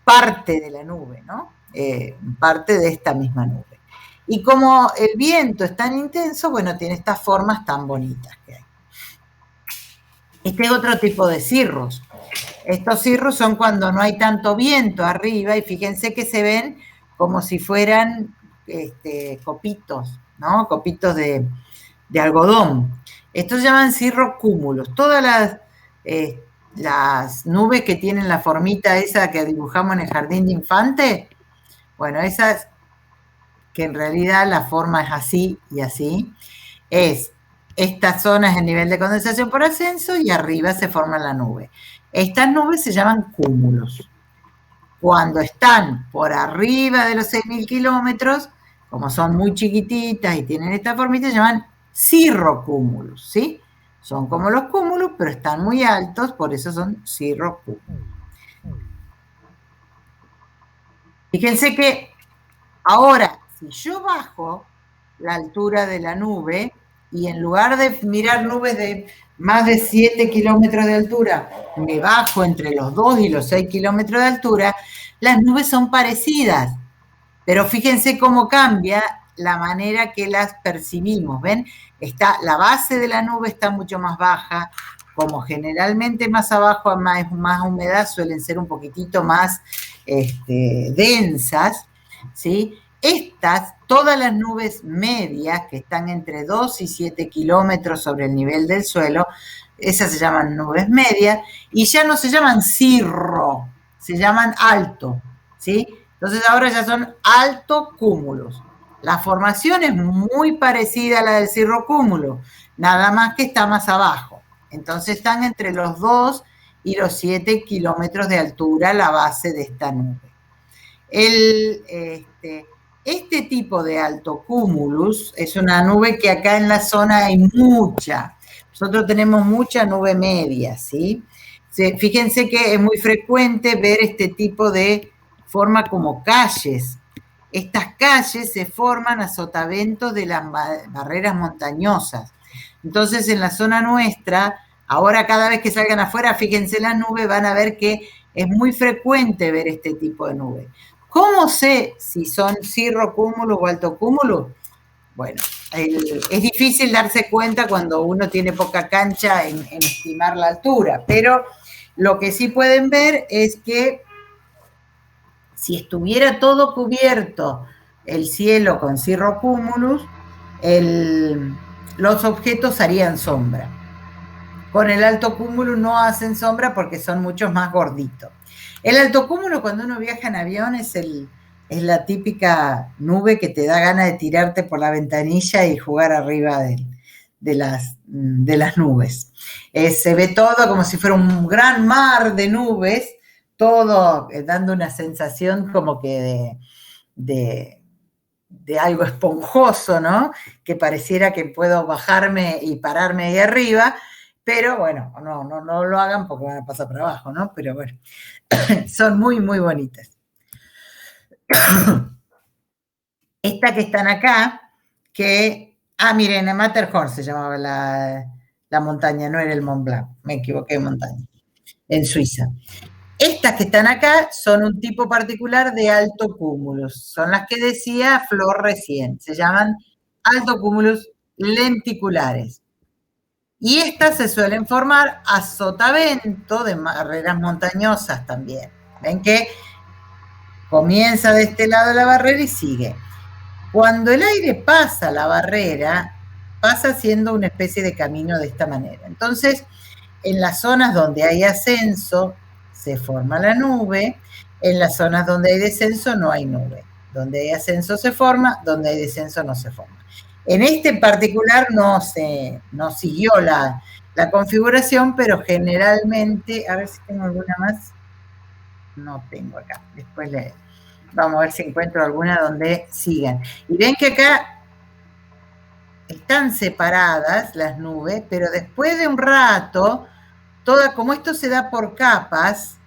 parte de la nube, ¿no? Parte de esta misma nube. Y como el viento es tan intenso, bueno, tiene estas formas tan bonitas que hay. Este es otro tipo de cirrus. Estos cirrus son cuando no hay tanto viento arriba y fíjense que se ven como si fueran copitos, ¿no? Copitos de algodón. Estos se llaman cirrocúmulos. Todas las nubes que tienen la formita esa que dibujamos en el jardín de infante, bueno, esas que en realidad la forma es así y así, esta zona es el nivel de condensación por ascenso y arriba se forma la nube. Estas nubes se llaman cúmulos. Cuando están por arriba de los 6.000 kilómetros, como son muy chiquititas y tienen esta formita, se llaman cirrocúmulos, ¿sí? Son como los cúmulos, pero están muy altos, por eso son cirrocúmulos. Fíjense que ahora, si yo bajo la altura de la nube y en lugar de mirar nubes de más de 7 kilómetros de altura, me bajo entre los 2 y los 6 kilómetros de altura, las nubes son parecidas, pero fíjense cómo cambia la manera que las percibimos, ¿ven? La base de la nube está mucho más baja, como generalmente más abajo más humedad suelen ser un poquitito más densas, ¿sí? Todas las nubes medias que están entre 2 y 7 kilómetros sobre el nivel del suelo, esas se llaman nubes medias y ya no se llaman cirro, se llaman alto, ¿sí? Entonces ahora ya son altocúmulos. La formación es muy parecida a la del cirrocúmulo, nada más que está más abajo. Entonces están entre los 2 y los 7 kilómetros de altura la base de esta nube. Este tipo de altocúmulus es una nube que acá en la zona hay mucha. Nosotros tenemos mucha nube media, ¿sí? Fíjense que es muy frecuente ver este tipo de forma como calles. Estas calles se forman a sotaventos de las barreras montañosas. Entonces, en la zona nuestra, ahora cada vez que salgan afuera, fíjense las nubes, van a ver que es muy frecuente ver este tipo de nubes. ¿Cómo sé si son cirrocúmulos o altocúmulos? Bueno, es difícil darse cuenta cuando uno tiene poca cancha en estimar la altura, pero lo que sí pueden ver es que si estuviera todo cubierto el cielo con cirrocúmulos, los objetos harían sombra. Con el altocúmulo no hacen sombra porque son muchos más gorditos. El altocúmulo, cuando uno viaja en avión, es la típica nube que te da ganas de tirarte por la ventanilla y jugar arriba de las nubes. Se ve todo como si fuera un gran mar de nubes, todo dando una sensación como que de algo esponjoso, ¿no? Que pareciera que puedo bajarme y pararme ahí arriba, pero bueno, no lo hagan porque van a pasar por abajo, ¿no? Pero bueno, son muy, muy bonitas. Esta que están acá, miren, Matterhorn se llamaba la montaña, no era el Mont Blanc, me equivoqué de montaña, en Suiza. Estas que están acá son un tipo particular de altocúmulos, son las que decía Flor recién, se llaman altocúmulos lenticulares. Y estas se suelen formar a sotavento de barreras montañosas también. Ven que comienza de este lado la barrera y sigue. Cuando el aire pasa la barrera, pasa haciendo una especie de camino de esta manera. Entonces, en las zonas donde hay ascenso, se forma la nube. En las zonas donde hay descenso, no hay nube. Donde hay ascenso se forma, donde hay descenso no se forma. En este particular no siguió la configuración, pero generalmente, a ver si tengo alguna más. No tengo acá. Después vamos a ver si encuentro alguna donde sigan. Y ven que acá están separadas las nubes, pero después de un rato, como esto se da por capas,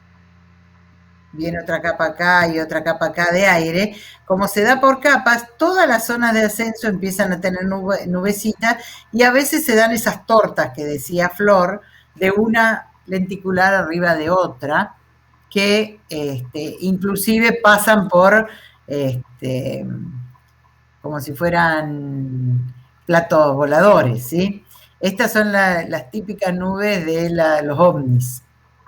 viene otra capa acá y otra capa acá de aire, como se da por capas, todas las zonas de ascenso empiezan a tener nubecitas y a veces se dan esas tortas que decía Flor, de una lenticular arriba de otra, que inclusive pasan por como si fueran platos voladores, ¿sí? Estas son las típicas nubes de los ovnis,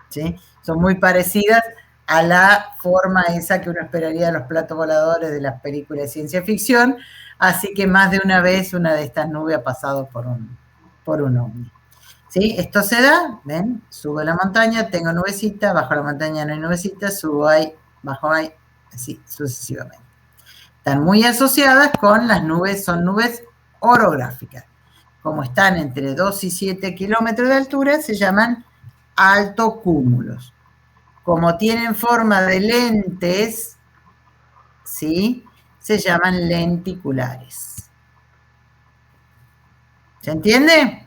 ¿sí? Son muy parecidas a la forma esa que uno esperaría de los platos voladores de las películas de ciencia ficción, así que más de una vez una de estas nubes ha pasado por un ovni. ¿Sí? Esto se da, ¿ven? Subo a la montaña, tengo nubecita, bajo la montaña no hay nubecita, subo ahí, bajo ahí, así sucesivamente. Están muy asociadas con las nubes, son nubes orográficas. Como están entre 2 y 7 kilómetros de altura, se llaman altocúmulos. Como tienen forma de lentes, ¿sí? Se llaman lenticulares. ¿Se entiende?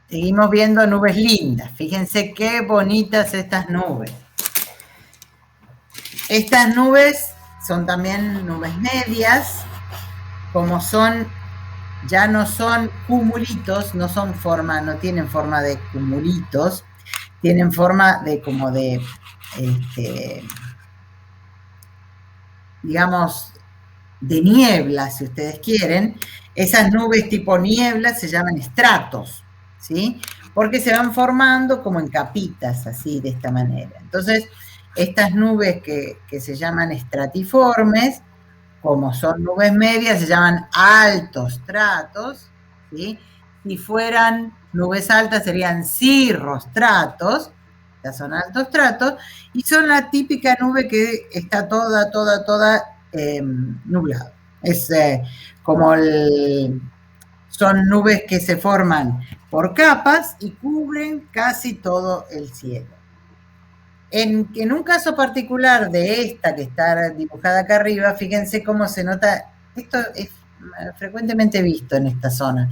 Seguimos viendo nubes lindas. Fíjense qué bonitas estas nubes. Estas nubes son también nubes medias, como son, ya no son cumulitos, no tienen forma de cumulitos, tienen forma de como de, digamos, de niebla, si ustedes quieren. Esas nubes tipo niebla se llaman estratos, ¿sí? Porque se van formando como en capitas, así, de esta manera. Entonces, estas nubes que se llaman estratiformes, como son nubes medias, se llaman altostratos, ¿sí? Si fueran nubes altas, serían cirrostratos, ya son altostratos, y son la típica nube que está toda nublado. Es como son nubes que se forman por capas y cubren casi todo el cielo. En un caso particular de esta que está dibujada acá arriba, fíjense cómo se nota, esto es frecuentemente visto en esta zona.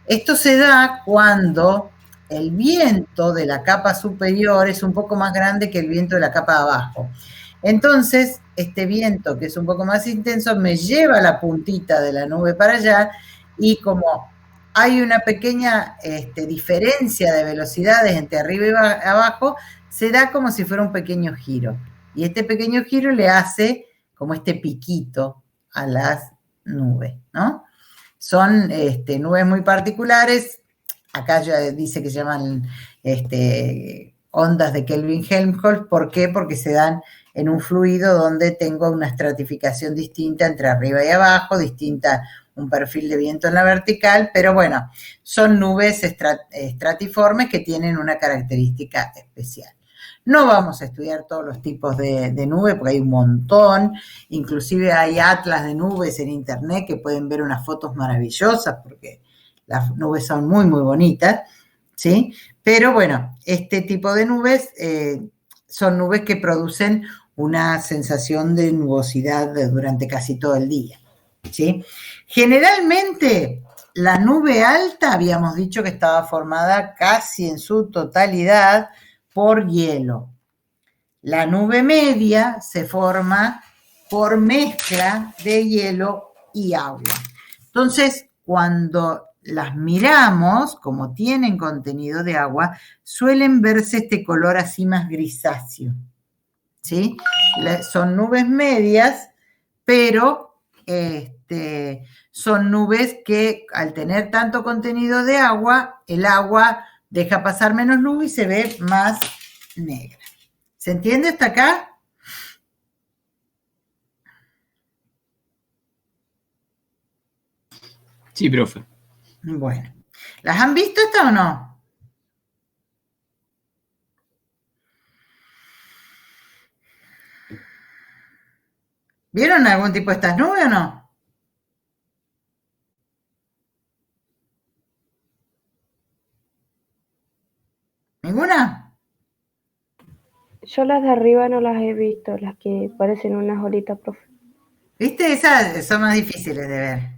Esto se da cuando el viento de la capa superior es un poco más grande que el viento de la capa de abajo. Entonces, este viento, que es un poco más intenso, me lleva la puntita de la nube para allá, y como hay una pequeña diferencia de velocidades entre arriba y abajo, se da como si fuera un pequeño giro. Y este pequeño giro le hace como este piquito a las nubes, ¿no? Son nubes muy particulares. Acá ya dice que se llaman ondas de Kelvin-Helmholtz. ¿Por qué? Porque se dan en un fluido donde tengo una estratificación distinta entre arriba y abajo, distinta, un perfil de viento en la vertical, pero bueno, son nubes estratiformes que tienen una característica especial. No vamos a estudiar todos los tipos de nube, porque hay un montón, inclusive hay atlas de nubes en internet que pueden ver unas fotos maravillosas, porque las nubes son muy, muy bonitas, ¿sí? Pero bueno, este tipo de nubes son nubes que producen una sensación de nubosidad durante casi todo el día, ¿sí? Generalmente, la nube alta, habíamos dicho que estaba formada casi en su totalidad por hielo. La nube media se forma por mezcla de hielo y agua. Entonces, cuando las miramos, como tienen contenido de agua, suelen verse este color así más grisáceo, ¿sí? Son nubes medias, pero son nubes que al tener tanto contenido de agua, el agua deja pasar menos luz y se ve más negra. ¿Se entiende hasta acá? Sí, profe. Bueno. ¿Las han visto estas o no? ¿Vieron algún tipo de estas nubes o no? ¿Ninguna? Yo las de arriba no las he visto, las que parecen unas olitas, profe. ¿Viste? Esas son más difíciles de ver.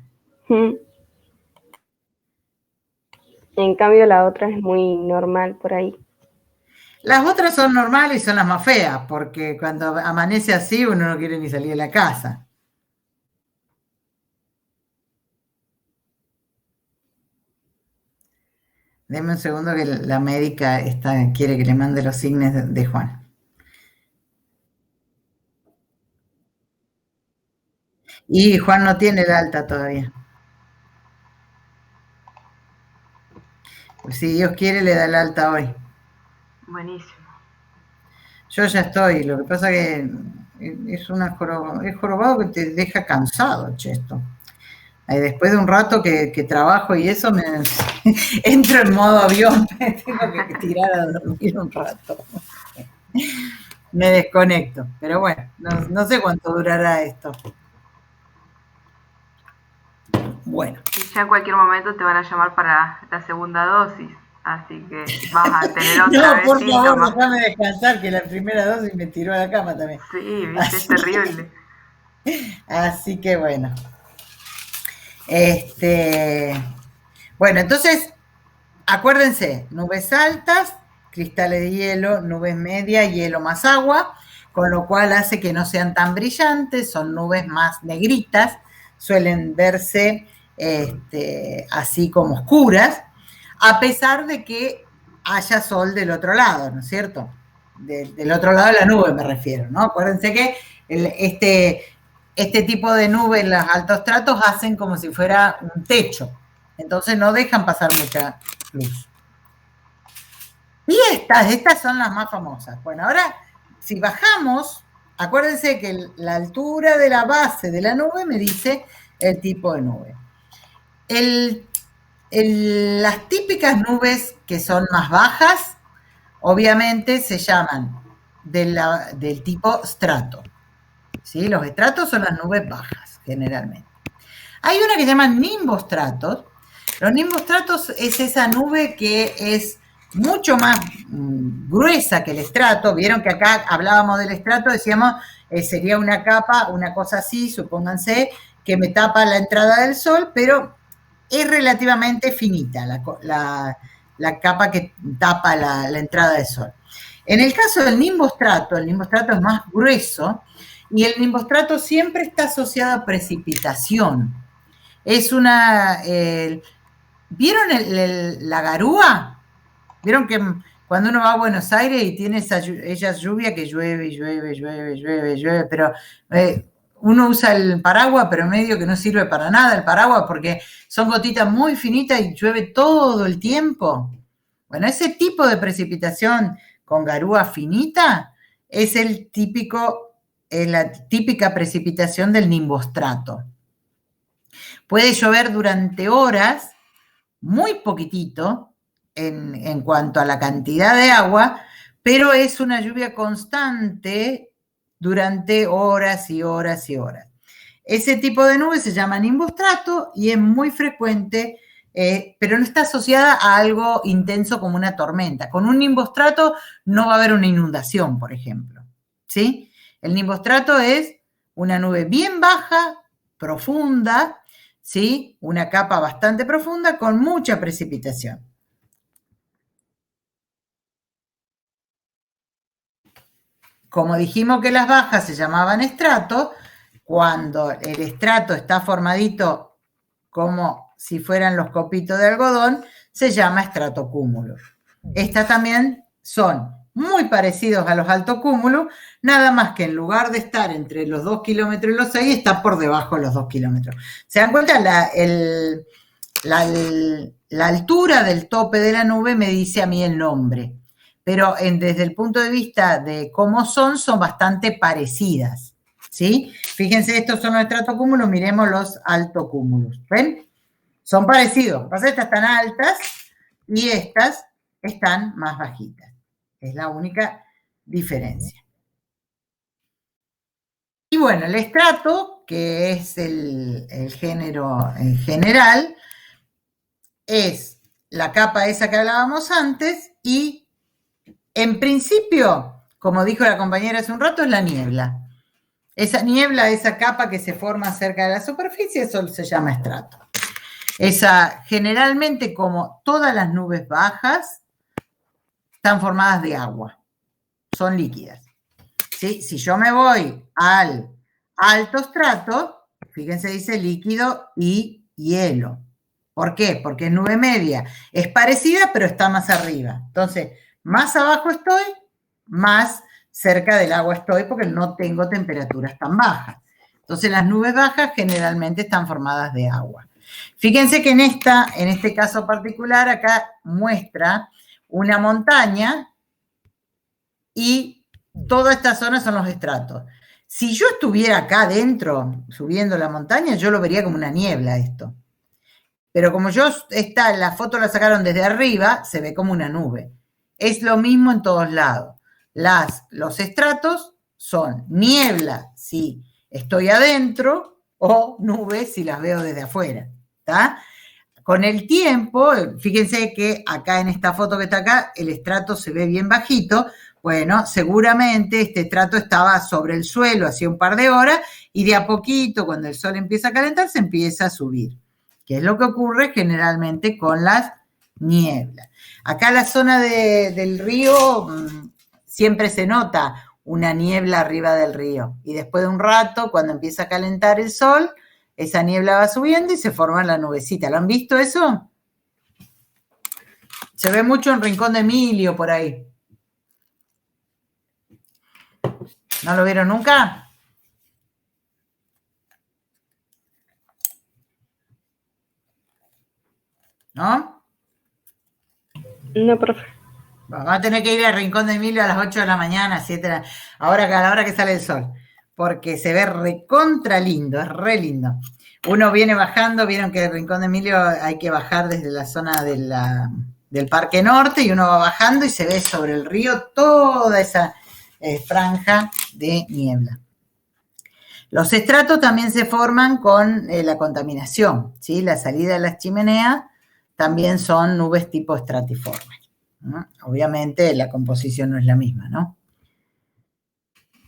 En cambio la otra es muy normal por ahí. Las otras son normales y son las más feas, porque cuando amanece así uno no quiere ni salir de la casa. Deme un segundo que la médica quiere que le mande los signos de Juan. Y Juan no tiene el alta todavía. Pues si Dios quiere le da el alta hoy. Buenísimo. Yo ya estoy, lo que pasa que es jorobado que te deja cansado, che, esto. Después de un rato que trabajo y eso, entro en modo avión, me tengo que tirar a dormir un rato. Me desconecto, pero bueno, no sé cuánto durará esto. Bueno. Y ya en cualquier momento te van a llamar para la segunda dosis, así que vas a tener otra vez por síntomas. favor, déjame descansar, que la primera dosis me tiró a la cama también. Sí, viste, es terrible. Así que bueno. Bueno, entonces, acuérdense, nubes altas, cristales de hielo, nubes medias, hielo más agua, con lo cual hace que no sean tan brillantes, son nubes más negritas, suelen verse así como oscuras, a pesar de que haya sol del otro lado, ¿no es cierto? Del otro lado de la nube me refiero, ¿no? Acuérdense que este tipo de nubes en los altos stratos hacen como si fuera un techo, entonces no dejan pasar mucha luz. Y estas son las más famosas. Bueno, ahora, si bajamos, acuérdense que la altura de la base de la nube me dice el tipo de nube. Las típicas nubes que son más bajas, obviamente se llaman del tipo strato. ¿Sí? Los estratos son las nubes bajas, generalmente. Hay una que se llama nimbostratos. Los nimbostratos es esa nube que es mucho más gruesa que el estrato. Vieron que acá hablábamos del estrato, decíamos, sería una capa, una cosa así, supónganse, que me tapa la entrada del sol, pero es relativamente finita la capa que tapa la entrada del sol. En el caso del nimbostrato, el nimbostrato es más grueso y el nimbostrato siempre está asociado a precipitación. Es una... ¿Vieron la garúa? ¿Vieron que cuando uno va a Buenos Aires y tiene esa lluvia que llueve, pero uno usa el paraguas, pero medio que no sirve para nada el paraguas porque son gotitas muy finitas y llueve todo el tiempo? Bueno, ese tipo de precipitación con garúa finita es la típica precipitación del nimbostrato. Puede llover durante horas, muy poquitito en cuanto a la cantidad de agua, pero es una lluvia constante durante horas y horas y horas. Ese tipo de nube se llama nimbostrato y es muy frecuente, pero no está asociada a algo intenso como una tormenta. Con un nimbostrato no va a haber una inundación, por ejemplo, ¿sí? El nimbostrato es una nube bien baja, profunda, ¿sí? Una capa bastante profunda con mucha precipitación. Como dijimos que las bajas se llamaban estratos, cuando el estrato está formadito como si fueran los copitos de algodón, se llama estratocúmulo. Estas también son muy parecidos a los altocúmulos, nada más que en lugar de estar entre los 2 kilómetros y los 6, está por debajo de los 2 kilómetros. ¿Se dan cuenta? La altura del tope de la nube me dice a mí el nombre, pero desde el punto de vista de cómo son bastante parecidas, ¿sí? Fíjense, estos son los estratocúmulos, miremos los altocúmulos, ¿ven? Son parecidos, lo que pasa es que estas están altas y estas están más bajitas. Es la única diferencia. Y bueno, el estrato, que es el género en general, es la capa esa que hablábamos antes y en principio, como dijo la compañera hace un rato, es la niebla. Esa niebla, esa capa que se forma cerca de la superficie, eso se llama estrato. Esa, generalmente, como todas las nubes bajas, están formadas de agua, son líquidas. ¿Sí? Si yo me voy al alto estrato, fíjense, dice líquido y hielo. ¿Por qué? Porque es nube media. Es parecida, pero está más arriba. Entonces, más abajo estoy, más cerca del agua estoy, porque no tengo temperaturas tan bajas. Entonces, las nubes bajas generalmente están formadas de agua. Fíjense que en este caso particular, acá muestra una montaña y toda esta zona son los estratos. Si yo estuviera acá adentro, subiendo la montaña, yo lo vería como una niebla esto. Pero como la foto la sacaron desde arriba, se ve como una nube. Es lo mismo en todos lados. Los estratos son niebla si estoy adentro o nubes si las veo desde afuera. ¿Está? Con el tiempo, fíjense que acá en esta foto que está acá, el estrato se ve bien bajito. Bueno, seguramente este estrato estaba sobre el suelo hacía un par de horas y de a poquito, cuando el sol empieza a calentar, se empieza a subir, que es lo que ocurre generalmente con las nieblas. Acá la zona del río siempre se nota una niebla arriba del río y después de un rato, cuando empieza a calentar el sol, esa niebla va subiendo y se forma la nubecita. ¿Lo han visto eso? Se ve mucho en Rincón de Emilio por ahí. ¿No lo vieron nunca? ¿No? No, profe. Vamos a tener que ir al Rincón de Emilio a las 8 de la mañana, 7 ahora a la hora que sale el sol, porque se ve recontra lindo, es re lindo. Uno viene bajando, vieron que el Rincón de Emilio hay que bajar desde la zona del Parque Norte y uno va bajando y se ve sobre el río toda esa franja de niebla. Los estratos también se forman con la contaminación, ¿sí? La salida de las chimeneas también son nubes tipo estratiformes, ¿no? Obviamente la composición no es la misma, ¿no?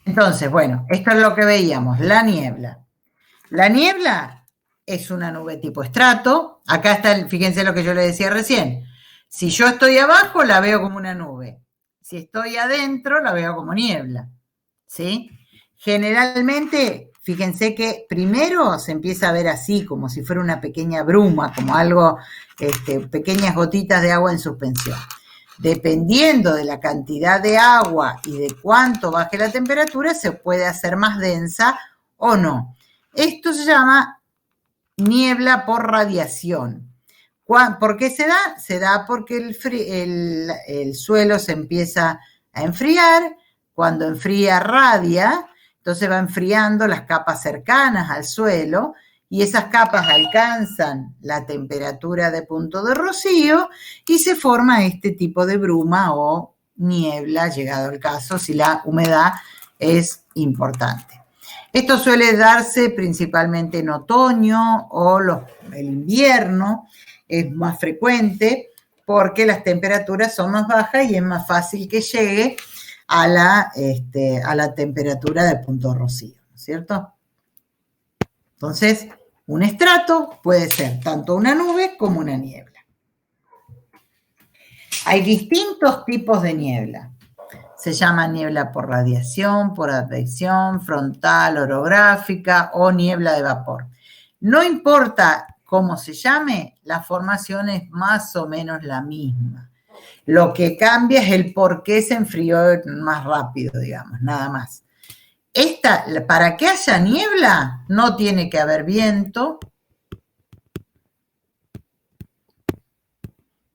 Entonces, bueno, esto es lo que veíamos, la niebla. La niebla es una nube tipo estrato. Acá está, fíjense lo que yo les decía recién. Si yo estoy abajo, la veo como una nube. Si estoy adentro, la veo como niebla, ¿sí? Generalmente, fíjense que primero se empieza a ver así, como si fuera una pequeña bruma, como algo, pequeñas gotitas de agua en suspensión. Dependiendo de la cantidad de agua y de cuánto baje la temperatura, se puede hacer más densa o no. Esto se llama niebla por radiación. ¿Por qué se da? Se da porque el suelo se empieza a enfriar. Cuando enfría, radia. Entonces va enfriando las capas cercanas al suelo y esas capas alcanzan la temperatura de punto de rocío y se forma este tipo de bruma o niebla, llegado el caso, si la humedad es importante. Esto suele darse principalmente en otoño o el invierno, es más frecuente porque las temperaturas son más bajas y es más fácil que llegue a la temperatura de punto de rocío, ¿no es cierto? Entonces, un estrato puede ser tanto una nube como una niebla. Hay distintos tipos de niebla. Se llama niebla por radiación, por advección, frontal, orográfica o niebla de vapor. No importa cómo se llame, la formación es más o menos la misma. Lo que cambia es el por qué se enfrió más rápido, digamos, nada más. Para que haya niebla, no tiene que haber viento,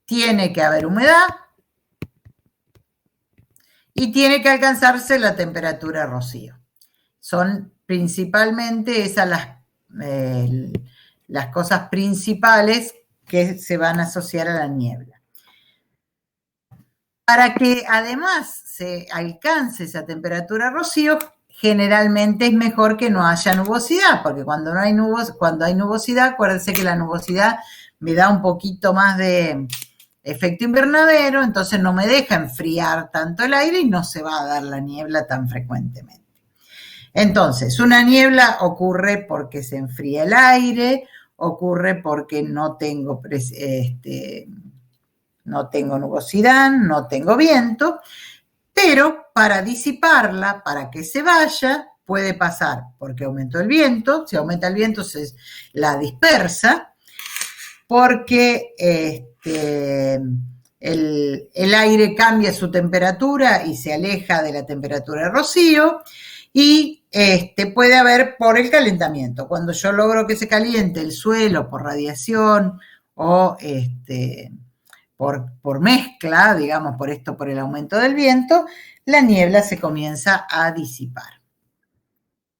tiene que haber humedad y tiene que alcanzarse la temperatura rocío. Son principalmente esas las cosas principales que se van a asociar a la niebla. Para que además se alcance esa temperatura rocío, generalmente es mejor que no haya nubosidad, porque cuando hay nubosidad, acuérdense que la nubosidad me da un poquito más de efecto invernadero, entonces no me deja enfriar tanto el aire y no se va a dar la niebla tan frecuentemente. Entonces, una niebla ocurre porque se enfría el aire, ocurre porque no tengo nubosidad, no tengo viento, pero para disiparla, para que se vaya, puede pasar porque aumentó el viento, si aumenta el viento se la dispersa, porque el aire cambia su temperatura y se aleja de la temperatura de rocío, y puede haber por el calentamiento. Cuando yo logro que se caliente el suelo por radiación o por mezcla, digamos, por el aumento del viento, la niebla se comienza a disipar.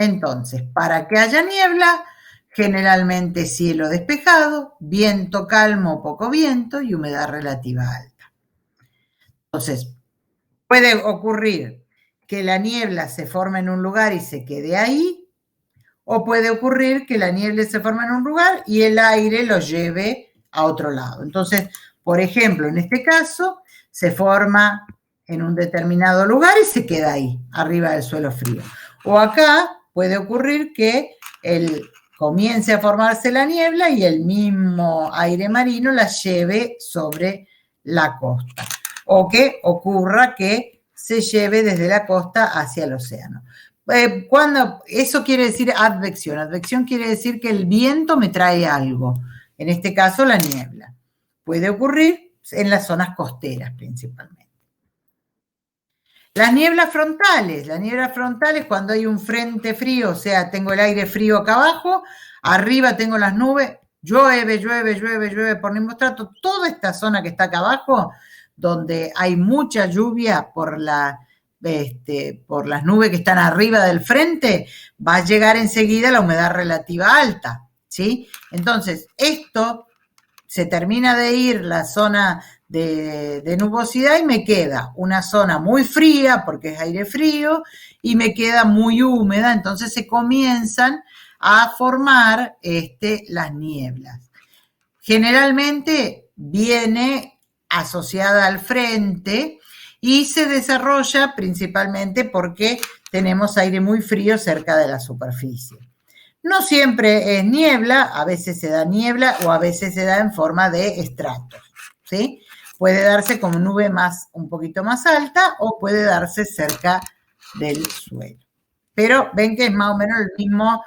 Entonces, para que haya niebla, generalmente cielo despejado, viento calmo o poco viento y humedad relativa alta. Entonces, puede ocurrir que la niebla se forme en un lugar y se quede ahí, o puede ocurrir que la niebla se forme en un lugar y el aire lo lleve a otro lado. Entonces, por ejemplo, en este caso, se forma en un determinado lugar y se queda ahí, arriba del suelo frío. O acá puede ocurrir que comience a formarse la niebla y el mismo aire marino la lleve sobre la costa. O que ocurra que se lleve desde la costa hacia el océano. Eso quiere decir advección. Advección quiere decir que el viento me trae algo. En este caso, la niebla. Puede ocurrir en las zonas costeras principalmente. Las nieblas frontales cuando hay un frente frío, o sea, tengo el aire frío acá abajo, arriba tengo las nubes, llueve por ningún trato. Toda esta zona que está acá abajo, donde hay mucha lluvia por las nubes que están arriba del frente, va a llegar enseguida la humedad relativa alta, ¿sí? Entonces, esto se termina de ir la zona de nubosidad y me queda una zona muy fría, porque es aire frío, y me queda muy húmeda, entonces se comienzan a formar las nieblas. Generalmente viene asociada al frente y se desarrolla principalmente porque tenemos aire muy frío cerca de la superficie. No siempre es niebla, a veces se da niebla o a veces se da en forma de estratos, ¿sí? Puede darse como nube un poquito más alta o puede darse cerca del suelo. Pero ven que es más o menos el mismo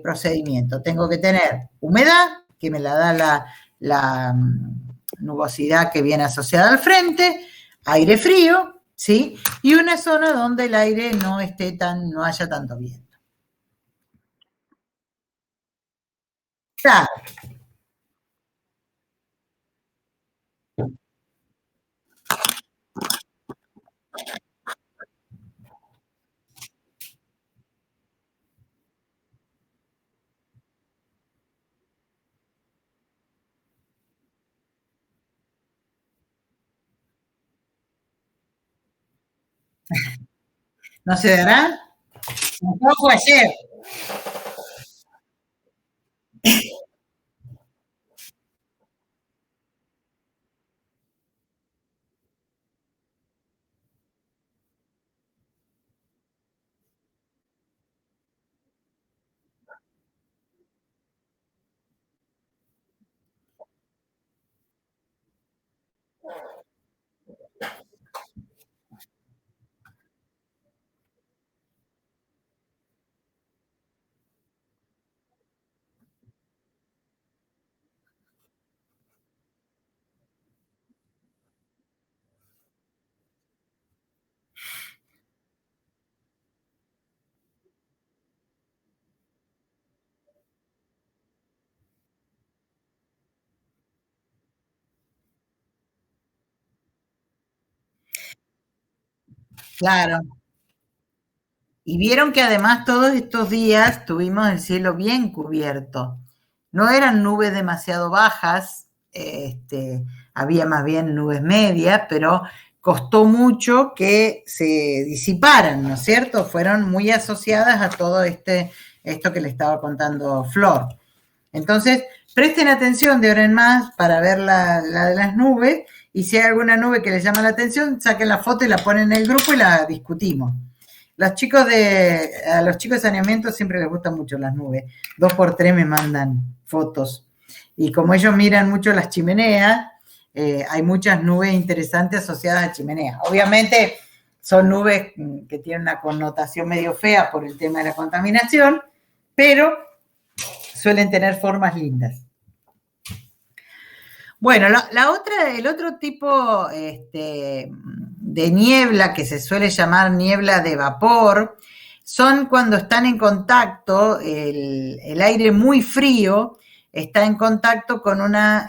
procedimiento. Tengo que tener humedad, que me la da la nubosidad que viene asociada al frente, aire frío, ¿sí? Y una zona donde el aire no haya tanto viento. Claro. ¿No se dará? Tampoco ayer. Claro. Y vieron que además todos estos días tuvimos el cielo bien cubierto. No eran nubes demasiado bajas, había más bien nubes medias, pero costó mucho que se disiparan, ¿no es cierto? Fueron muy asociadas a todo esto que le estaba contando Flor. Entonces, presten atención de ahora en más para ver la de las nubes, y si hay alguna nube que les llama la atención, saquen la foto y la ponen en el grupo y la discutimos. A los chicos de saneamiento siempre les gustan mucho las nubes. 2x3 me mandan fotos. Y como ellos miran mucho las chimeneas, hay muchas nubes interesantes asociadas a chimeneas. Obviamente son nubes que tienen una connotación medio fea por el tema de la contaminación, pero suelen tener formas lindas. Bueno, el otro tipo de niebla que se suele llamar niebla de vapor son cuando están en contacto, el aire muy frío está en contacto con una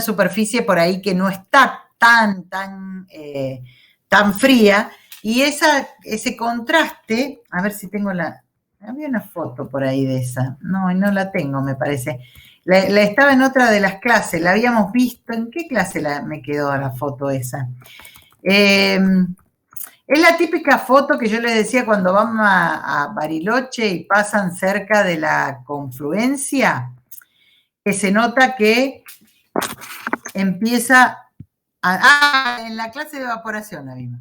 superficie por ahí que no está tan fría, Y ese contraste, a ver si tengo había una foto por ahí de esa, no la tengo, me parece. La estaba en otra de las clases, la habíamos visto, ¿en qué clase me quedó la foto esa? Es la típica foto que yo les decía cuando van a Bariloche y pasan cerca de la confluencia, que se nota que empieza en la clase de evaporación la vimos.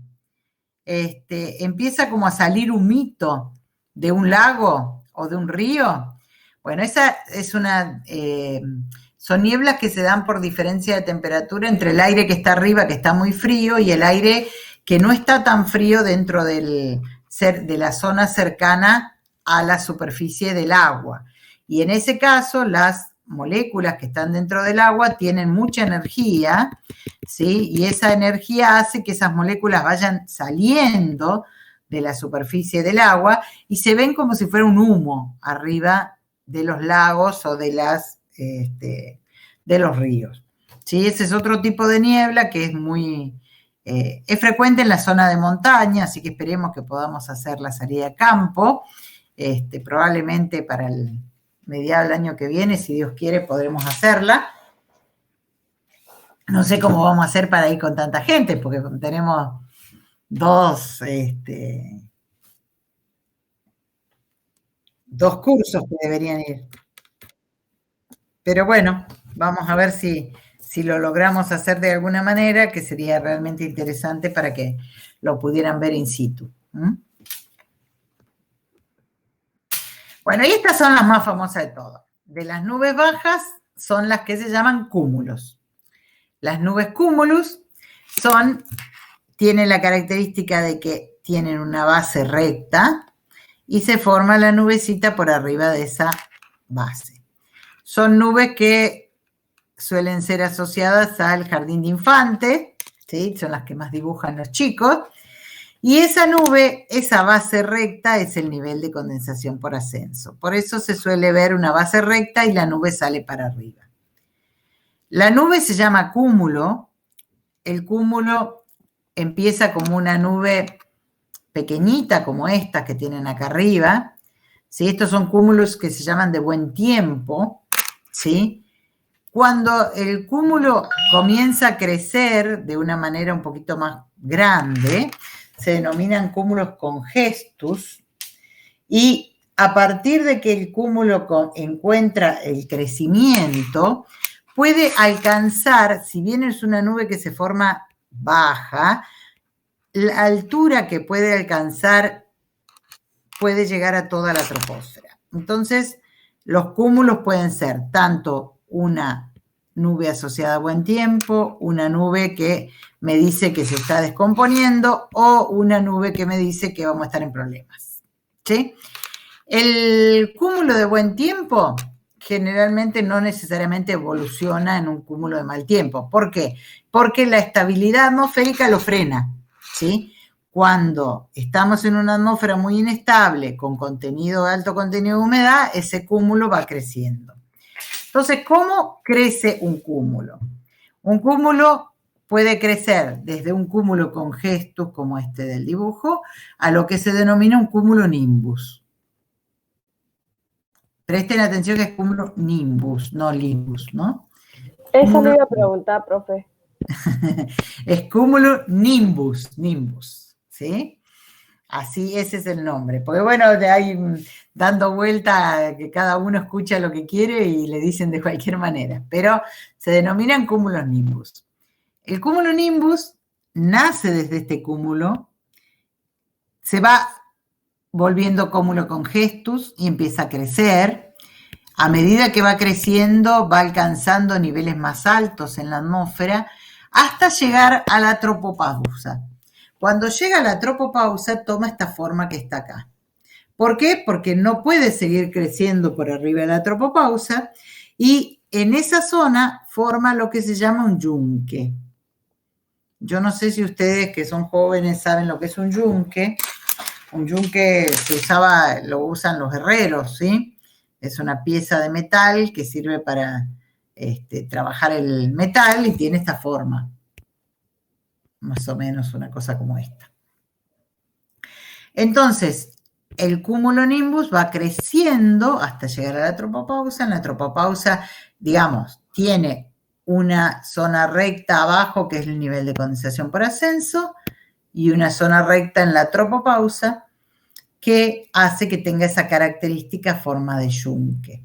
Empieza como a salir humito de un lago o de un río. Bueno, esa es son nieblas que se dan por diferencia de temperatura entre el aire que está arriba, que está muy frío, y el aire que no está tan frío dentro de la zona cercana a la superficie del agua. Y en ese caso, las moléculas que están dentro del agua tienen mucha energía, ¿sí? Y esa energía hace que esas moléculas vayan saliendo de la superficie del agua y se ven como si fuera un humo arriba de los lagos o de los ríos, ¿sí? Ese es otro tipo de niebla que es es frecuente en la zona de montaña, así que esperemos que podamos hacer la salida a campo, probablemente para el mediado del año que viene, si Dios quiere, podremos hacerla. No sé cómo vamos a hacer para ir con tanta gente, porque tenemos dos cursos que deberían ir. Pero bueno, vamos a ver si lo logramos hacer de alguna manera, que sería realmente interesante para que lo pudieran ver in situ. Bueno, y estas son las más famosas de todas. De las nubes bajas son las que se llaman cúmulos. Las nubes cúmulus tienen la característica de que tienen una base recta y se forma la nubecita por arriba de esa base. Son nubes que suelen ser asociadas al jardín de infantes, ¿sí? Son las que más dibujan los chicos. Y esa nube, esa base recta, es el nivel de condensación por ascenso. Por eso se suele ver una base recta y la nube sale para arriba. La nube se llama cúmulo. El cúmulo empieza como una nube pequeñita, como esta que tienen acá arriba, ¿sí? Estos son cúmulos que se llaman de buen tiempo, ¿sí? Cuando el cúmulo comienza a crecer de una manera un poquito más grande, se denominan cúmulos congestus, y a partir de que el cúmulo encuentra el crecimiento, puede alcanzar, si bien es una nube que se forma baja, la altura que puede alcanzar puede llegar a toda la troposfera. Entonces, los cúmulos pueden ser tanto una nube asociada a buen tiempo, una nube que me dice que se está descomponiendo, o una nube que me dice que vamos a estar en problemas, ¿sí? El cúmulo de buen tiempo generalmente no necesariamente evoluciona en un cúmulo de mal tiempo. ¿Por qué? Porque la estabilidad atmosférica lo frena, ¿sí? Cuando estamos en una atmósfera muy inestable, con alto contenido de humedad, ese cúmulo va creciendo. Entonces, ¿cómo crece un cúmulo? Un cúmulo puede crecer desde un cúmulo congestus, como este del dibujo, a lo que se denomina un cúmulo nimbus. Presten atención que es cúmulo nimbus, no limbus, ¿no? Eso le iba a preguntar, profe. Es cúmulo nimbus, ¿sí? Así, ese es el nombre. Porque bueno, de ahí dando vuelta que cada uno escucha lo que quiere y le dicen de cualquier manera. Pero se denominan cúmulos nimbus. El cúmulo nimbus nace desde este cúmulo, se va volviendo cúmulo congestus y empieza a crecer. A medida que va creciendo, va alcanzando niveles más altos en la atmósfera hasta llegar a la tropopausa. Cuando llega a la tropopausa, toma esta forma que está acá. ¿Por qué? Porque no puede seguir creciendo por arriba de la tropopausa y en esa zona forma lo que se llama un yunque. Yo no sé si ustedes que son jóvenes saben lo que es un yunque. Un yunque lo usan los herreros, ¿sí? Es una pieza de metal que sirve para trabajar el metal y tiene esta forma. Más o menos una cosa como esta. Entonces, el cumulonimbus va creciendo hasta llegar a la tropopausa. En la tropopausa, digamos, tiene una zona recta abajo, que es el nivel de condensación por ascenso, y una zona recta en la tropopausa, que hace que tenga esa característica forma de yunque.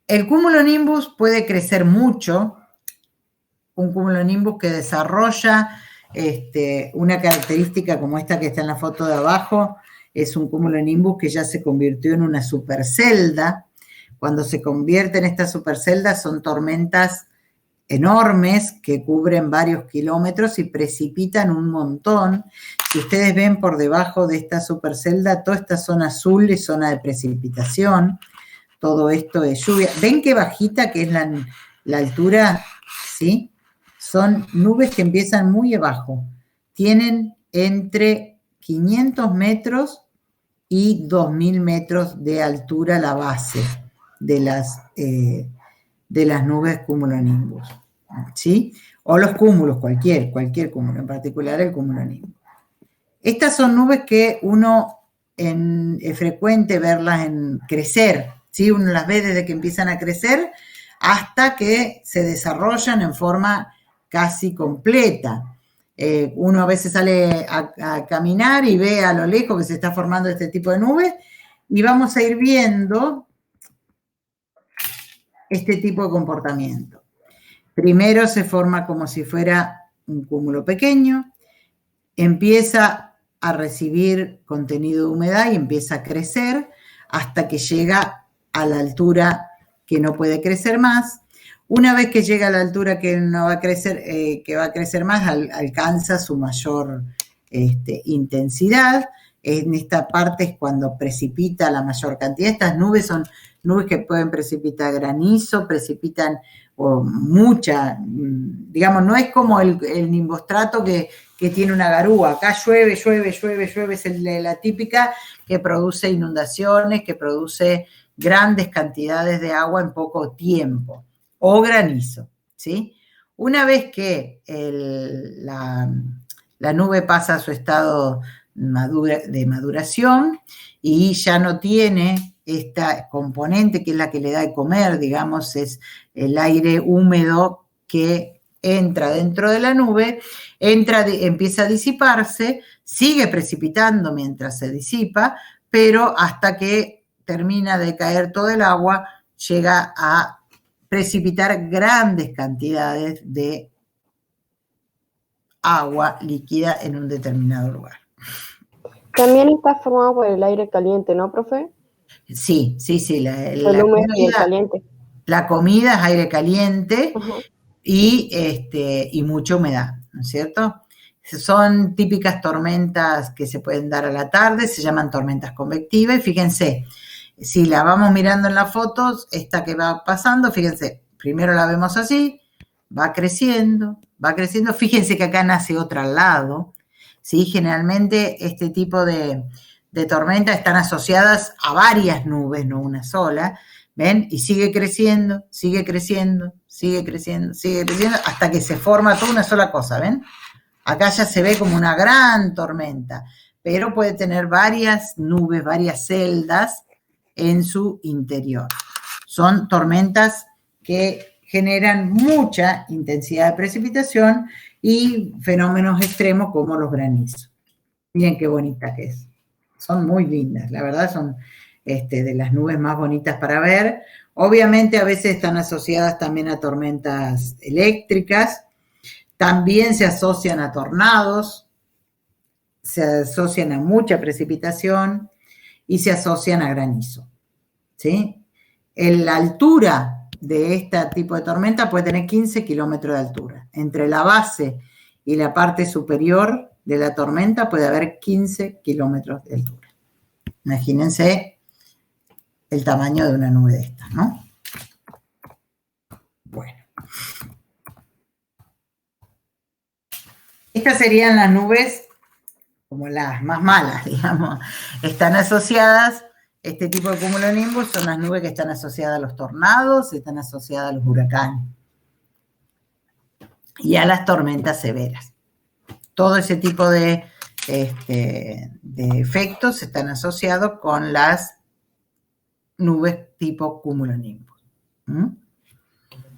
El cumulonimbus puede crecer mucho. Un cumulonimbus que desarrolla una característica como esta que está en la foto de abajo, es un cumulonimbus que ya se convirtió en una supercelda. Cuando se convierte en esta supercelda son tormentas enormes que cubren varios kilómetros y precipitan un montón. Si ustedes ven por debajo de esta supercelda, toda esta zona azul es zona de precipitación. Todo esto es lluvia. ¿Ven qué bajita que es la altura? ¿Sí? Son nubes que empiezan muy abajo. Tienen entre 500 metros y 2000 metros de altura la base de las nubes cumulonimbus, ¿sí? O los cúmulos, cualquier cúmulo, en particular el cumulonimbus. Estas son nubes que es frecuente verlas crecer, ¿sí? Uno las ve desde que empiezan a crecer hasta que se desarrollan en forma casi completa. Uno a veces sale a caminar y ve a lo lejos que se está formando este tipo de nubes y vamos a ir viendo este tipo de comportamiento. Primero se forma como si fuera un cúmulo pequeño, empieza a recibir contenido de humedad y empieza a crecer hasta que llega a la altura que no puede crecer más. Una vez que llega a la altura que no va a crecer, que va a crecer más, alcanza su mayor intensidad. En esta parte es cuando precipita la mayor cantidad. Estas nubes son nubes que pueden precipitar granizo, precipitan mucha, digamos, no es como el nimbostrato que tiene una garúa. Acá llueve, es la típica que produce inundaciones, que produce grandes cantidades de agua en poco tiempo. O granizo, ¿sí? Una vez que la nube pasa a su estado de maduración y ya no tiene esta componente que es la que le da de comer, digamos, es el aire húmedo que entra dentro de la nube, empieza a disiparse, sigue precipitando mientras se disipa, pero hasta que termina de caer todo el agua, llega a precipitar grandes cantidades de agua líquida en un determinado lugar. También está formado por el aire caliente, ¿no, profe? Sí. La comida es aire caliente. Uh-huh. y mucha humedad, ¿no es cierto? Son típicas tormentas que se pueden dar a la tarde, se llaman tormentas convectivas, y fíjense, si la vamos mirando en las fotos, esta que va pasando, fíjense, primero la vemos así, va creciendo, fíjense que acá nace otra al lado, ¿sí? Generalmente este tipo de tormentas están asociadas a varias nubes, no una sola, ¿ven? Y sigue creciendo, hasta que se forma toda una sola cosa, ¿ven? Acá ya se ve como una gran tormenta, pero puede tener varias nubes, varias celdas en su interior. Son tormentas que generan mucha intensidad de precipitación y fenómenos extremos como los granizos. Miren qué bonita que es. Son muy lindas, la verdad son de las nubes más bonitas para ver. Obviamente a veces están asociadas también a tormentas eléctricas, también se asocian a tornados, se asocian a mucha precipitación y se asocian a granizo, ¿sí? La altura de este tipo de tormenta puede tener 15 kilómetros de altura. Entre la base y la parte superior de la tormenta puede haber 15 kilómetros de altura. Imagínense el tamaño de una nube de estas, ¿no? Bueno. Estas serían las nubes como las más malas, digamos. Están asociadas, este tipo de cumulonimbus son las nubes que están asociadas a los tornados, están asociadas a los huracanes y a las tormentas severas. Todo ese tipo de de efectos están asociados con las nubes tipo cumulonimbus.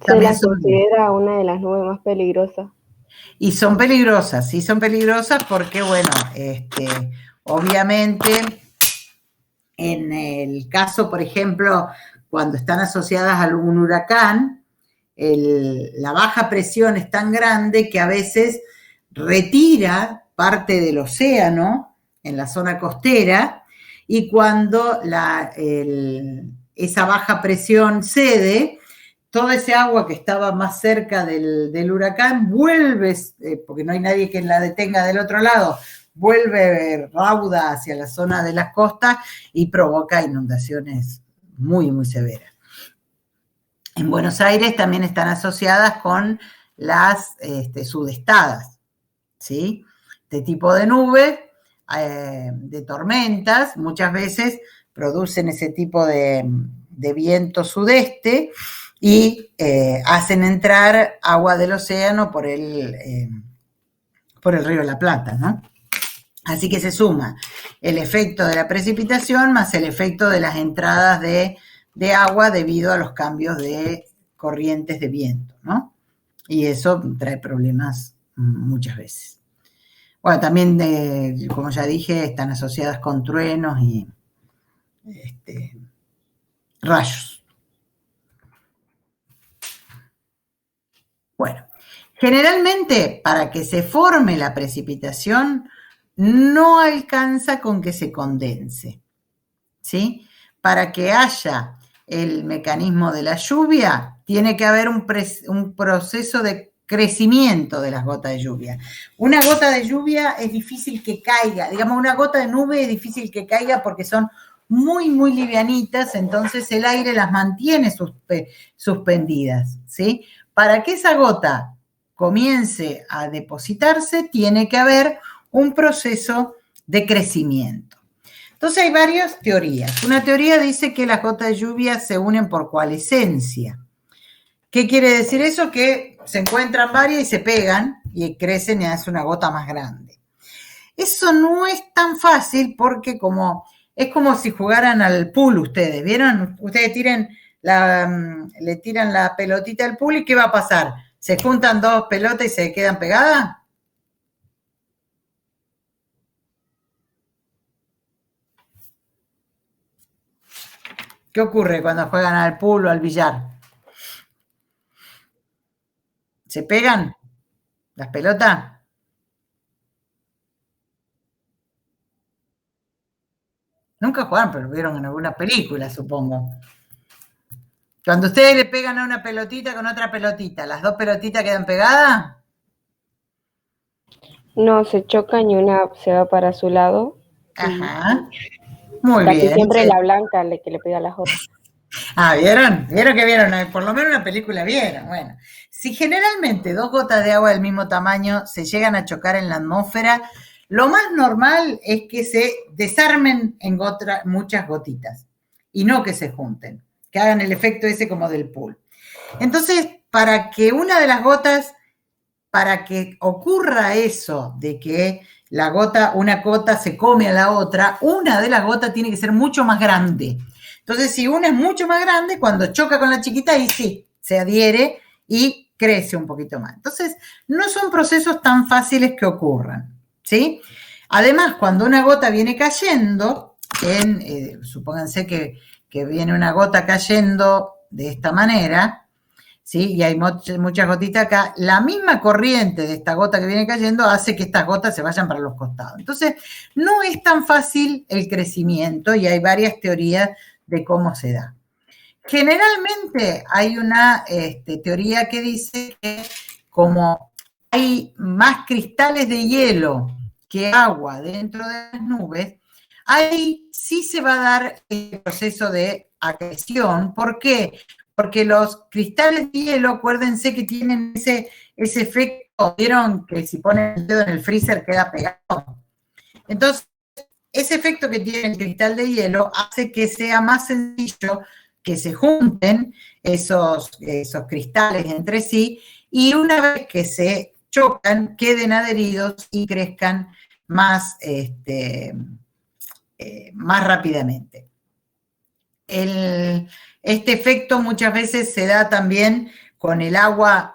Se la considera una de las nubes más peligrosas. Y son peligrosas, sí son peligrosas porque, bueno, obviamente, en el caso, por ejemplo, cuando están asociadas a algún huracán, la baja presión es tan grande que a veces retira parte del océano en la zona costera, y cuando esa baja presión cede, toda ese agua que estaba más cerca del huracán vuelve, porque no hay nadie que la detenga del otro lado, vuelve rauda hacia la zona de las costas y provoca inundaciones muy, muy severas. En Buenos Aires también están asociadas con las sudestadas, ¿sí? Este tipo de nubes, de tormentas, muchas veces producen ese tipo de viento sudeste y hacen entrar agua del océano por el río de la Plata, ¿no? Así que se suma el efecto de la precipitación más el efecto de las entradas de agua debido a los cambios de corrientes de viento, ¿no? Y eso trae problemas muchas veces. Bueno, también, como ya dije, están asociadas con truenos y rayos. Bueno, generalmente para que se forme la precipitación no alcanza con que se condense, ¿sí? Para que haya el mecanismo de la lluvia, tiene que haber un proceso de crecimiento de las gotas de lluvia. Una gota de lluvia es difícil que caiga, digamos, una gota de nube es difícil que caiga porque son muy, muy livianitas, entonces el aire las mantiene suspendidas, ¿sí? Para que esa gota comience a depositarse, tiene que haber un proceso de crecimiento. Entonces hay varias teorías. Una teoría dice que las gotas de lluvia se unen por coalescencia. ¿Qué quiere decir eso? Que se encuentran varias y se pegan y crecen y hacen una gota más grande. Eso no es tan fácil porque es como si jugaran al pool ustedes, ¿vieron? Ustedes le tiran la pelotita al pool y ¿qué va a pasar? ¿Se juntan dos pelotas y se quedan pegadas? ¿Qué ocurre cuando juegan al pool o al billar? ¿Se pegan las pelotas? Nunca jugaron, pero lo vieron en alguna película, supongo. Cuando ustedes le pegan a una pelotita con otra pelotita, ¿las dos pelotitas quedan pegadas? No, se chocan y una se va para su lado. Ajá. Muy Casi bien. siempre la blanca que le pega a las otras. Ah, ¿vieron? ¿Vieron que vieron? Por lo menos una película vieron. Bueno, si generalmente dos gotas de agua del mismo tamaño se llegan a chocar en la atmósfera, lo más normal es que se desarmen en muchas gotitas y no que se junten, que hagan el efecto ese como del pool. Entonces, para que una de las gotas, para que ocurra eso de que una gota se come a la otra, una de las gotas tiene que ser mucho más grande. Entonces, si una es mucho más grande, cuando choca con la chiquita, ahí sí, se adhiere y crece un poquito más. Entonces, no son procesos tan fáciles que ocurran, ¿sí? Además, cuando una gota viene cayendo, supónganse que viene una gota cayendo de esta manera, ¿sí? Y hay muchas gotitas acá, la misma corriente de esta gota que viene cayendo hace que estas gotas se vayan para los costados. Entonces, no es tan fácil el crecimiento y hay varias teorías de cómo se da. Generalmente hay una teoría que dice que como hay más cristales de hielo que agua dentro de las nubes, ahí sí se va a dar el proceso de acreción. ¿Por qué? Porque los cristales de hielo, acuérdense que tienen ese efecto, vieron que si ponen el dedo en el freezer queda pegado. Entonces, ese efecto que tiene el cristal de hielo hace que sea más sencillo que se junten esos cristales entre sí y una vez que se chocan, queden adheridos y crezcan más, más rápidamente. Este efecto muchas veces se da también con el agua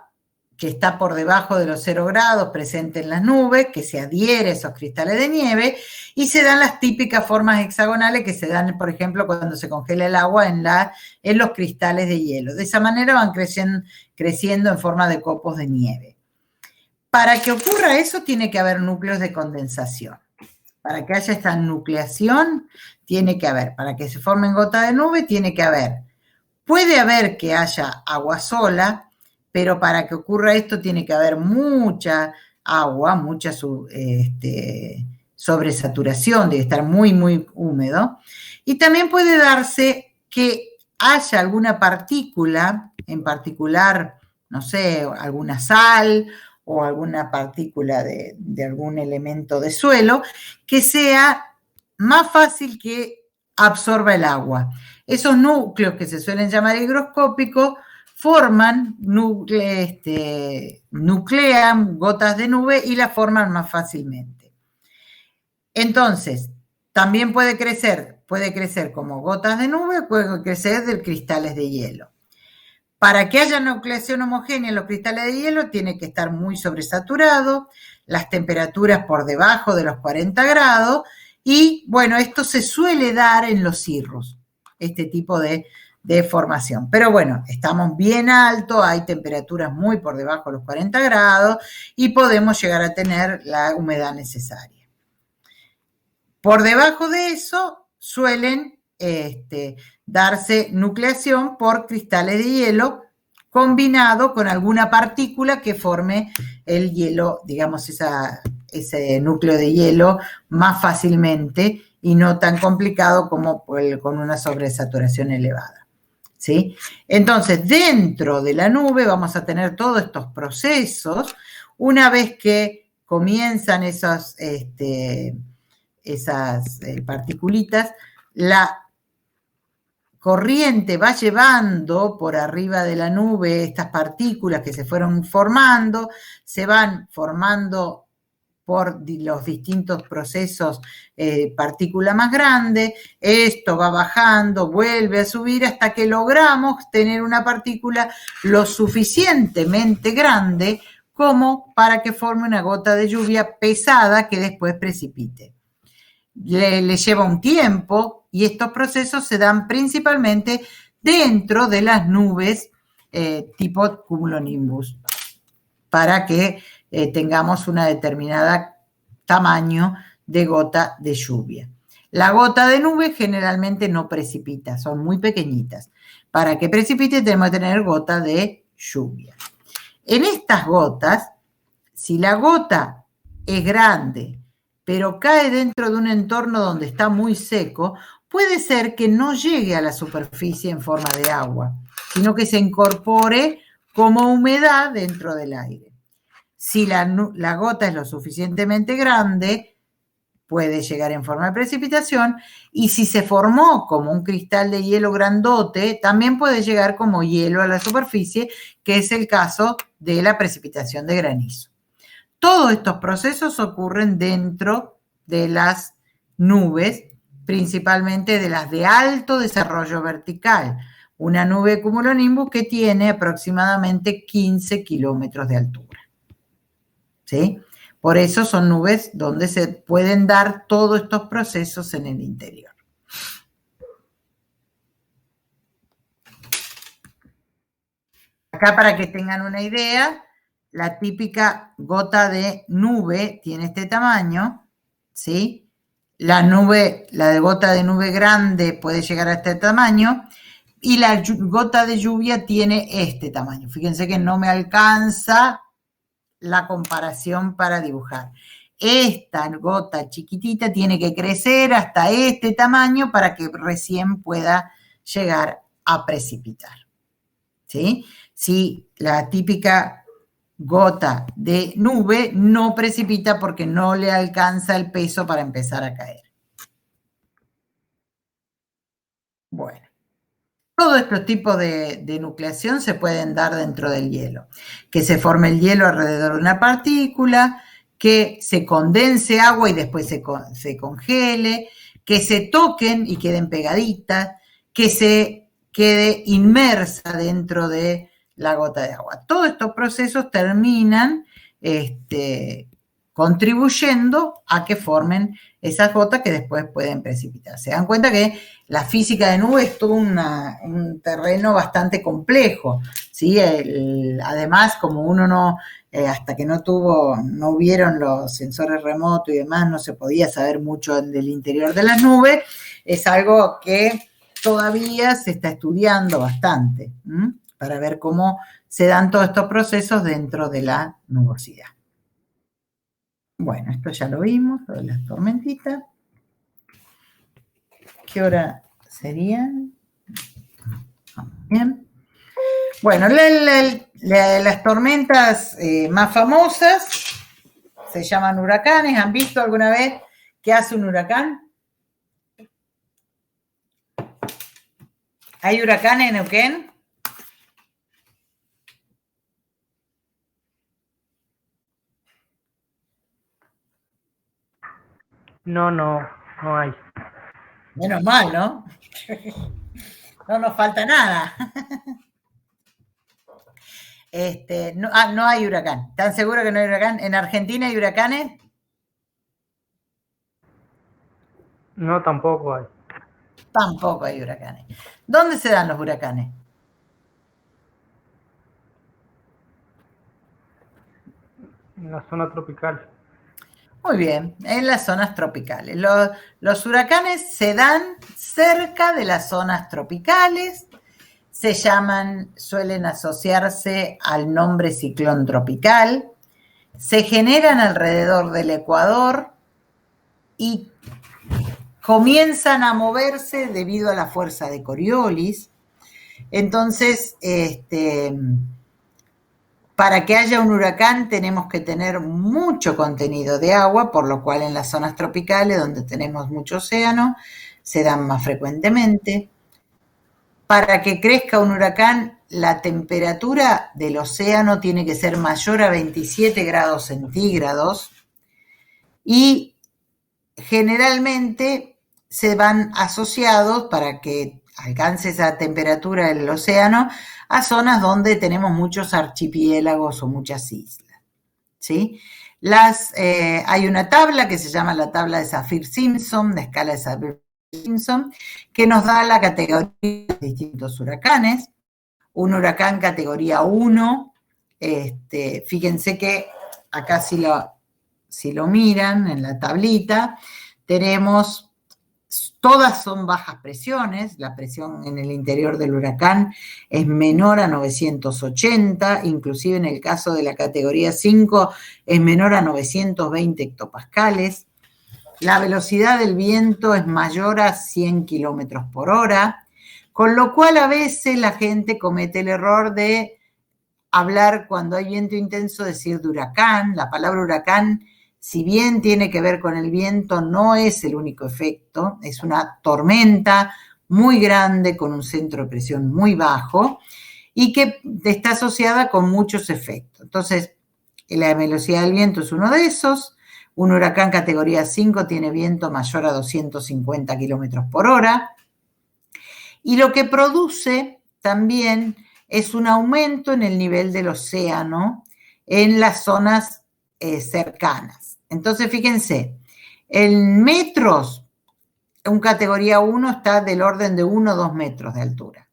que está por debajo de los 0 grados, presente en las nubes, que se adhiere a esos cristales de nieve, y se dan las típicas formas hexagonales que se dan, por ejemplo, cuando se congela el agua en los cristales de hielo. De esa manera van creciendo en forma de copos de nieve. Para que ocurra eso, tiene que haber núcleos de condensación. Para que haya esta nucleación, tiene que haber, para que se formen gotas de nube, tiene que haber. Puede haber que haya agua sola, pero para que ocurra esto tiene que haber mucha agua, mucha sobresaturación, debe estar muy, muy húmedo. Y también puede darse que haya alguna partícula, en particular, no sé, alguna sal o alguna partícula de algún elemento de suelo, que sea más fácil que absorba el agua. Esos núcleos que se suelen llamar higroscópicos forman, nuclean gotas de nube y las forman más fácilmente. Entonces, también puede crecer como gotas de nube, puede crecer de cristales de hielo. Para que haya nucleación homogénea en los cristales de hielo, tiene que estar muy sobresaturado, las temperaturas por debajo de los 40 grados, y bueno, esto se suele dar en los cirros, este tipo de formación. Pero bueno, estamos bien alto, hay temperaturas muy por debajo de los 40 grados y podemos llegar a tener la humedad necesaria. Por debajo de eso suelen darse nucleación por cristales de hielo combinado con alguna partícula que forme el hielo, digamos, ese núcleo de hielo más fácilmente y no tan complicado como con una sobresaturación elevada, ¿sí? Entonces, dentro de la nube vamos a tener todos estos procesos. Una vez que comienzan esas particulitas, la corriente va llevando por arriba de la nube estas partículas que se fueron formando, se van formando por los distintos procesos partícula más grande, esto va bajando, vuelve a subir hasta que logramos tener una partícula lo suficientemente grande como para que forme una gota de lluvia pesada que después precipite. Le lleva un tiempo y estos procesos se dan principalmente dentro de las nubes tipo cumulonimbus para que tengamos una determinada tamaño de gota de lluvia. La gota de nube generalmente no precipita, son muy pequeñitas. Para que precipite tenemos que tener gota de lluvia. En estas gotas, si la gota es grande, pero cae dentro de un entorno donde está muy seco, puede ser que no llegue a la superficie en forma de agua, sino que se incorpore como humedad dentro del aire. Si la gota es lo suficientemente grande, puede llegar en forma de precipitación, y si se formó como un cristal de hielo grandote, también puede llegar como hielo a la superficie, que es el caso de la precipitación de granizo. Todos estos procesos ocurren dentro de las nubes, principalmente de las de alto desarrollo vertical. Una nube cumulonimbus que tiene aproximadamente 15 kilómetros de altura. ¿Sí? Por eso son nubes donde se pueden dar todos estos procesos en el interior. Acá, para que tengan una idea, la típica gota de nube tiene este tamaño, ¿sí? La de gota de nube grande puede llegar a este tamaño y la gota de lluvia tiene este tamaño. Fíjense que no me alcanza la comparación para dibujar. Esta gota chiquitita tiene que crecer hasta este tamaño para que recién pueda llegar a precipitar, ¿sí? Si la típica gota de nube no precipita porque no le alcanza el peso para empezar a caer. Bueno, todos estos tipos de nucleación se pueden dar dentro del hielo. Que se forme el hielo alrededor de una partícula, que se condense agua y después se congele, que se toquen y queden pegaditas, que se quede inmersa dentro de la gota de agua. Todos estos procesos terminan contribuyendo a que formen esas gotas que después pueden precipitar. Se dan cuenta que la física de nubes es todo un terreno bastante complejo, ¿sí? Además, como uno no, hasta que no hubieron los sensores remotos y demás, no se podía saber mucho del interior de las nubes, es algo que todavía se está estudiando bastante, para ver cómo se dan todos estos procesos dentro de la nubosidad. Bueno, esto ya lo vimos, lo de las tormentitas. ¿Qué hora serían? Bien. Bueno, las tormentas más famosas se llaman huracanes. ¿Han visto alguna vez qué hace un huracán? ¿Hay huracanes en Neuquén? No hay. Menos mal, ¿no? No nos falta nada. No hay huracán. ¿Están seguros que no hay huracán? ¿En Argentina hay huracanes? No, tampoco hay. Tampoco hay huracanes. ¿Dónde se dan los huracanes? En la zona tropical. Muy bien, en las zonas tropicales. Los huracanes se dan cerca de las zonas tropicales, suelen asociarse al nombre ciclón tropical, se generan alrededor del Ecuador y comienzan a moverse debido a la fuerza de Coriolis. Entonces, para que haya un huracán tenemos que tener mucho contenido de agua, por lo cual en las zonas tropicales, donde tenemos mucho océano, se dan más frecuentemente. Para que crezca un huracán, la temperatura del océano tiene que ser mayor a 27 grados centígrados y generalmente se van asociados, para que alcance esa temperatura del océano, a zonas donde tenemos muchos archipiélagos o muchas islas, ¿sí? Hay una tabla que se llama la tabla de Saffir-Simpson, de escala de Saffir-Simpson, que nos da la categoría de distintos huracanes. Un huracán categoría 1, fíjense que acá si lo miran en la tablita, tenemos... Todas son bajas presiones, la presión en el interior del huracán es menor a 980, inclusive en el caso de la categoría 5 es menor a 920 hectopascales. La velocidad del viento es mayor a 100 kilómetros por hora, con lo cual a veces la gente comete el error de hablar cuando hay viento intenso, decir de huracán. La palabra huracán, si bien tiene que ver con el viento, no es el único efecto, es una tormenta muy grande con un centro de presión muy bajo y que está asociada con muchos efectos. Entonces, la velocidad del viento es uno de esos. Un huracán categoría 5 tiene viento mayor a 250 kilómetros por hora. Y lo que produce también es un aumento en el nivel del océano en las zonas cercanas. Entonces, fíjense, en metros, un categoría 1 está del orden de 1 o 2 metros de altura,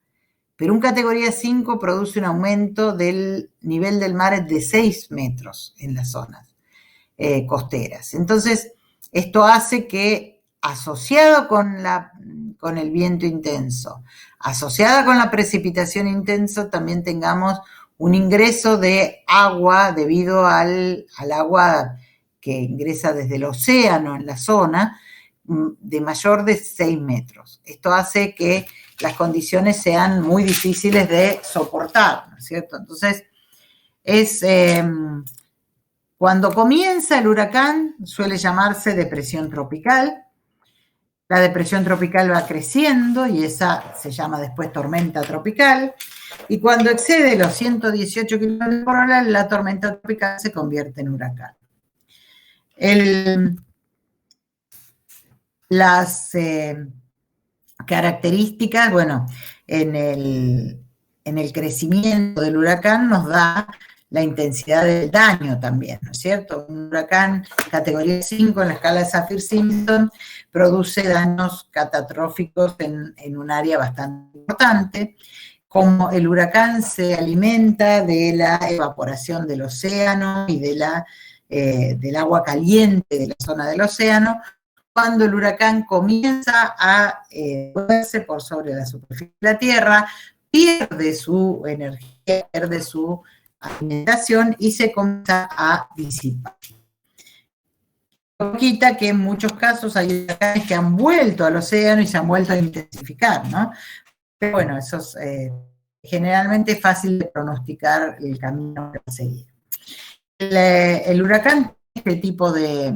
pero un categoría 5 produce un aumento del nivel del mar de 6 metros en las zonas costeras. Entonces, esto hace que, asociado con el viento intenso, asociada con la precipitación intensa, también tengamos un ingreso de agua debido al agua que ingresa desde el océano en la zona, de mayor de 6 metros. Esto hace que las condiciones sean muy difíciles de soportar, ¿no es cierto? Entonces, cuando comienza el huracán, suele llamarse depresión tropical. La depresión tropical va creciendo y esa se llama después tormenta tropical. Y cuando excede los 118 kilómetros por hora, la tormenta tropical se convierte en huracán. Las características, bueno, en el crecimiento del huracán nos da la intensidad del daño también, ¿no es cierto? Un huracán categoría 5 en la escala de Saffir-Simpson produce daños catastróficos en un área bastante importante. Como el huracán se alimenta de la evaporación del océano y del agua caliente de la zona del océano, cuando el huracán comienza a moverse por sobre la superficie de la Tierra, pierde su energía, pierde su alimentación y se comienza a disipar. No quita que en muchos casos hay huracanes que han vuelto al océano y se han vuelto a intensificar, ¿no? Pero bueno, eso es generalmente fácil de pronosticar el camino que va a seguir. El huracán tiene este tipo de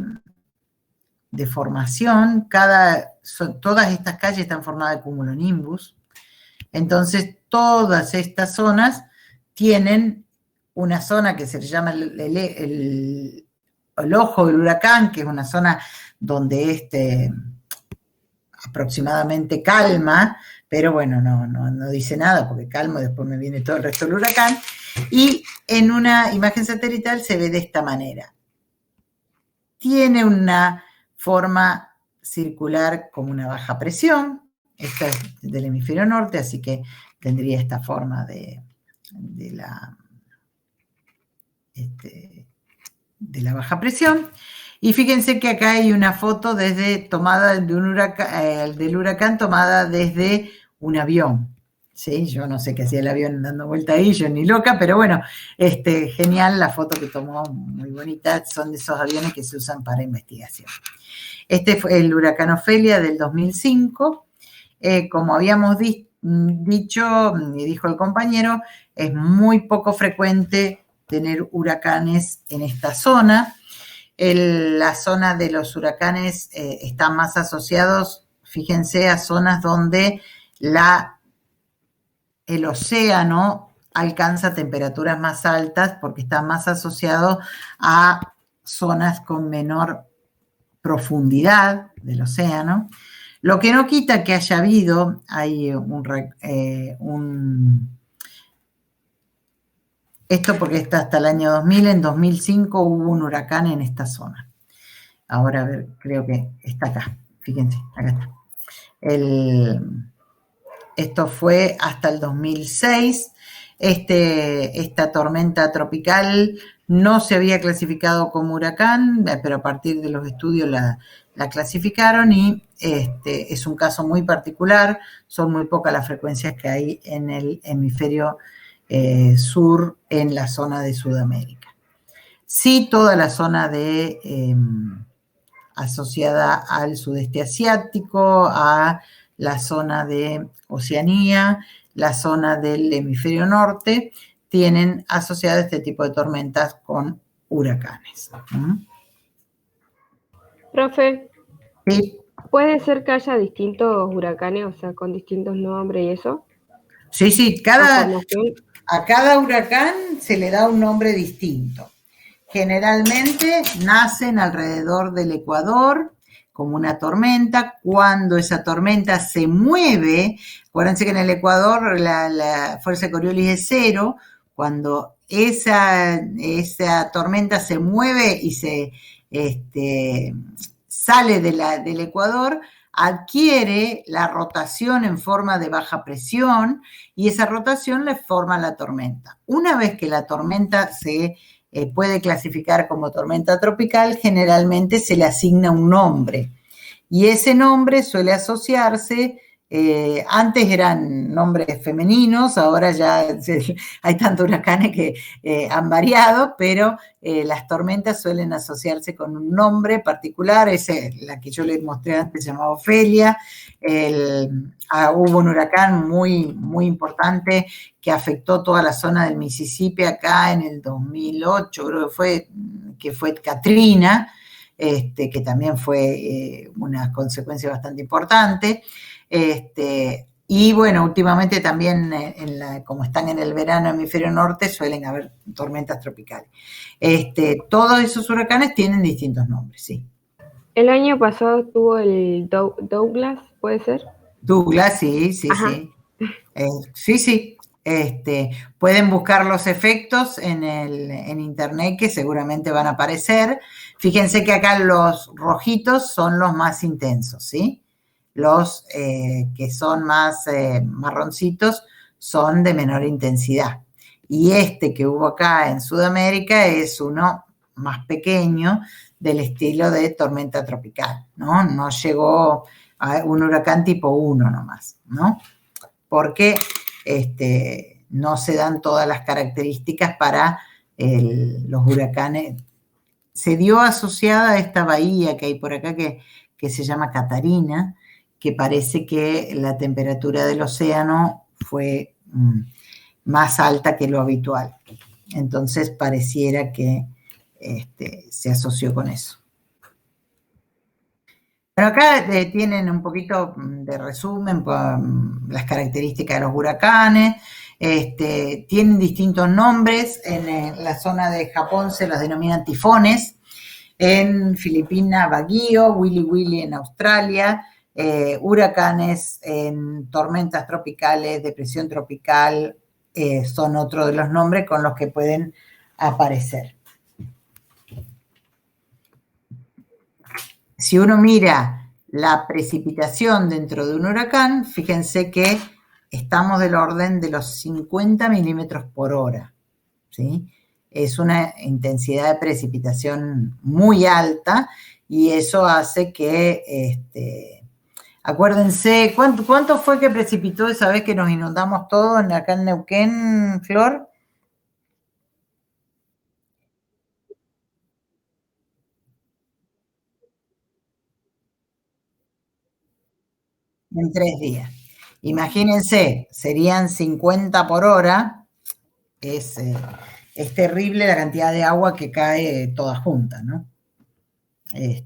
formación, todas estas calles están formadas de cumulonimbus, entonces todas estas zonas tienen una zona que se llama el ojo del huracán, que es una zona donde aproximadamente calma, pero bueno, no dice nada porque calmo, después me viene todo el resto del huracán, y en una imagen satelital se ve de esta manera. Tiene una forma circular como una baja presión, esta es del hemisferio norte, así que tendría esta forma de la baja presión. Y fíjense que acá hay una foto tomada de un huracán, del huracán tomada desde un avión. ¿Sí? Yo no sé qué hacía el avión dando vuelta ahí, yo ni loca, pero bueno, genial la foto que tomó, muy bonita, son de esos aviones que se usan para investigación. Este fue el huracán Ofelia del 2005, como habíamos dicho, y dijo el compañero, es muy poco frecuente tener huracanes en esta zona. La zona de los huracanes están más asociados, fíjense, a zonas donde el océano alcanza temperaturas más altas porque está más asociado a zonas con menor profundidad del océano, lo que no quita que haya habido, esto porque está hasta el año 2000, en 2005 hubo un huracán en esta zona. Ahora, a ver, creo que está acá, fíjense, acá está. Esto fue hasta el 2006, esta tormenta tropical no se había clasificado como huracán, pero a partir de los estudios la clasificaron y es un caso muy particular, son muy pocas las frecuencias que hay en el hemisferio sur, en la zona de Sudamérica. Sí, toda la zona asociada al sudeste asiático, a la zona de Oceanía, la zona del hemisferio norte, tienen asociadas este tipo de tormentas con huracanes. Profe, Sí. ¿puede ser que haya distintos huracanes, o sea, con distintos nombres y eso? Sí, a cada huracán se le da un nombre distinto. Generalmente nacen alrededor del Ecuador como una tormenta. Cuando esa tormenta se mueve, acuérdense que en el Ecuador la fuerza de Coriolis es 0, cuando esa tormenta se mueve y se sale del Ecuador, adquiere la rotación en forma de baja presión y esa rotación le forma la tormenta. Una vez que la tormenta se puede clasificar como tormenta tropical, generalmente se le asigna un nombre y ese nombre suele asociarse, antes eran nombres femeninos, ahora ya hay tantos huracanes que han variado, pero las tormentas suelen asociarse con un nombre particular. La que yo les mostré antes se llamaba Ofelia. Hubo un huracán muy, muy importante que afectó toda la zona del Mississippi acá en el 2008, creo que fue Katrina, que también fue una consecuencia bastante importante. Y bueno, últimamente también, como están en el verano hemisferio norte, suelen haber tormentas tropicales. Todos esos huracanes tienen distintos nombres, sí. El año pasado tuvo el Douglas, ¿puede ser? Douglas, sí, sí, Ajá. sí. Sí, sí. Pueden buscar los efectos en internet, que seguramente van a aparecer. Fíjense que acá los rojitos son los más intensos, ¿sí? Los que son más marroncitos son de menor intensidad. Y que hubo acá en Sudamérica es uno más pequeño, del estilo de tormenta tropical, ¿no? No llegó a un huracán tipo 1 nomás, ¿no? Porque no se dan todas las características para los huracanes. Se dio asociada a esta bahía que hay por acá que se llama Catarina, que parece que la temperatura del océano fue más alta que lo habitual. Entonces pareciera que se asoció con eso. Bueno, acá tienen un poquito de resumen las características de los huracanes. Tienen distintos nombres. En la zona de Japón se los denominan tifones. En Filipinas, Baguio, Willy Willy en Australia, huracanes en tormentas tropicales, depresión tropical, son otro de los nombres con los que pueden aparecer. Si uno mira la precipitación dentro de un huracán, fíjense que estamos del orden de los 50 milímetros por hora, ¿sí? Es una intensidad de precipitación muy alta y eso hace que, acuérdense, ¿cuánto fue que precipitó esa vez que nos inundamos todos acá en Neuquén, Flor? En 3 días. Imagínense, serían 50 por hora, es terrible la cantidad de agua que cae toda junta, ¿no? Es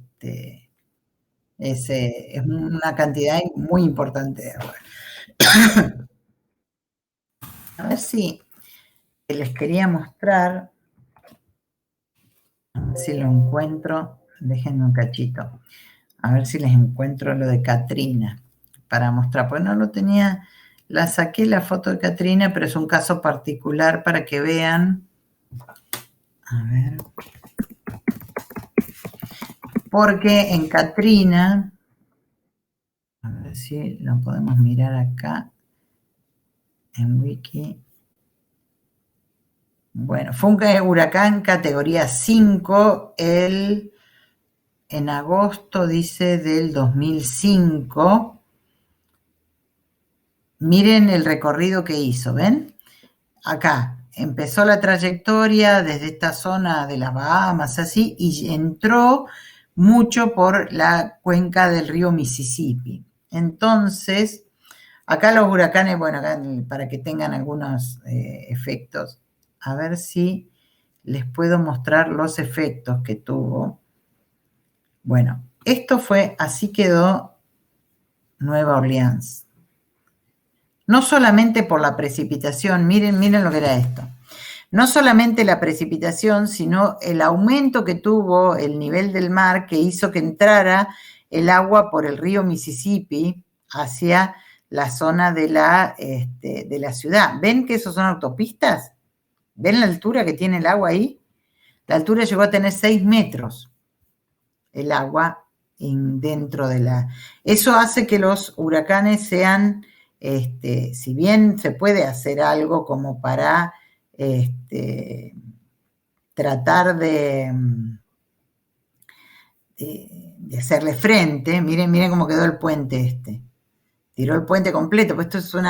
una cantidad muy importante de agua. A ver si les quería mostrar, a ver si lo encuentro, déjenme un cachito, a ver si les encuentro lo de Katrina para mostrar, pues no lo tenía, la saqué la foto de Katrina, pero es un caso particular para que vean. A ver. Porque en Katrina, a ver si lo podemos mirar acá en Wiki. Bueno, fue un huracán categoría 5 en agosto, dice, del 2005. Miren el recorrido que hizo, ¿ven? Acá empezó la trayectoria desde esta zona de las Bahamas, así, y entró mucho por la cuenca del río Mississippi. Entonces, acá los huracanes, bueno, acá para que tengan algunos efectos, a ver si les puedo mostrar los efectos que tuvo. Bueno, esto fue, así quedó Nueva Orleans. No solamente por la precipitación, miren lo que era esto. No solamente la precipitación, sino el aumento que tuvo el nivel del mar que hizo que entrara el agua por el río Mississippi hacia la zona de la ciudad. ¿Ven que esos son autopistas? ¿Ven la altura que tiene el agua ahí? La altura llegó a tener 6 metros el agua dentro de la... Eso hace que los huracanes sean... si bien se puede hacer algo como para tratar de hacerle frente, miren cómo quedó el puente tiró el puente completo, pues esto es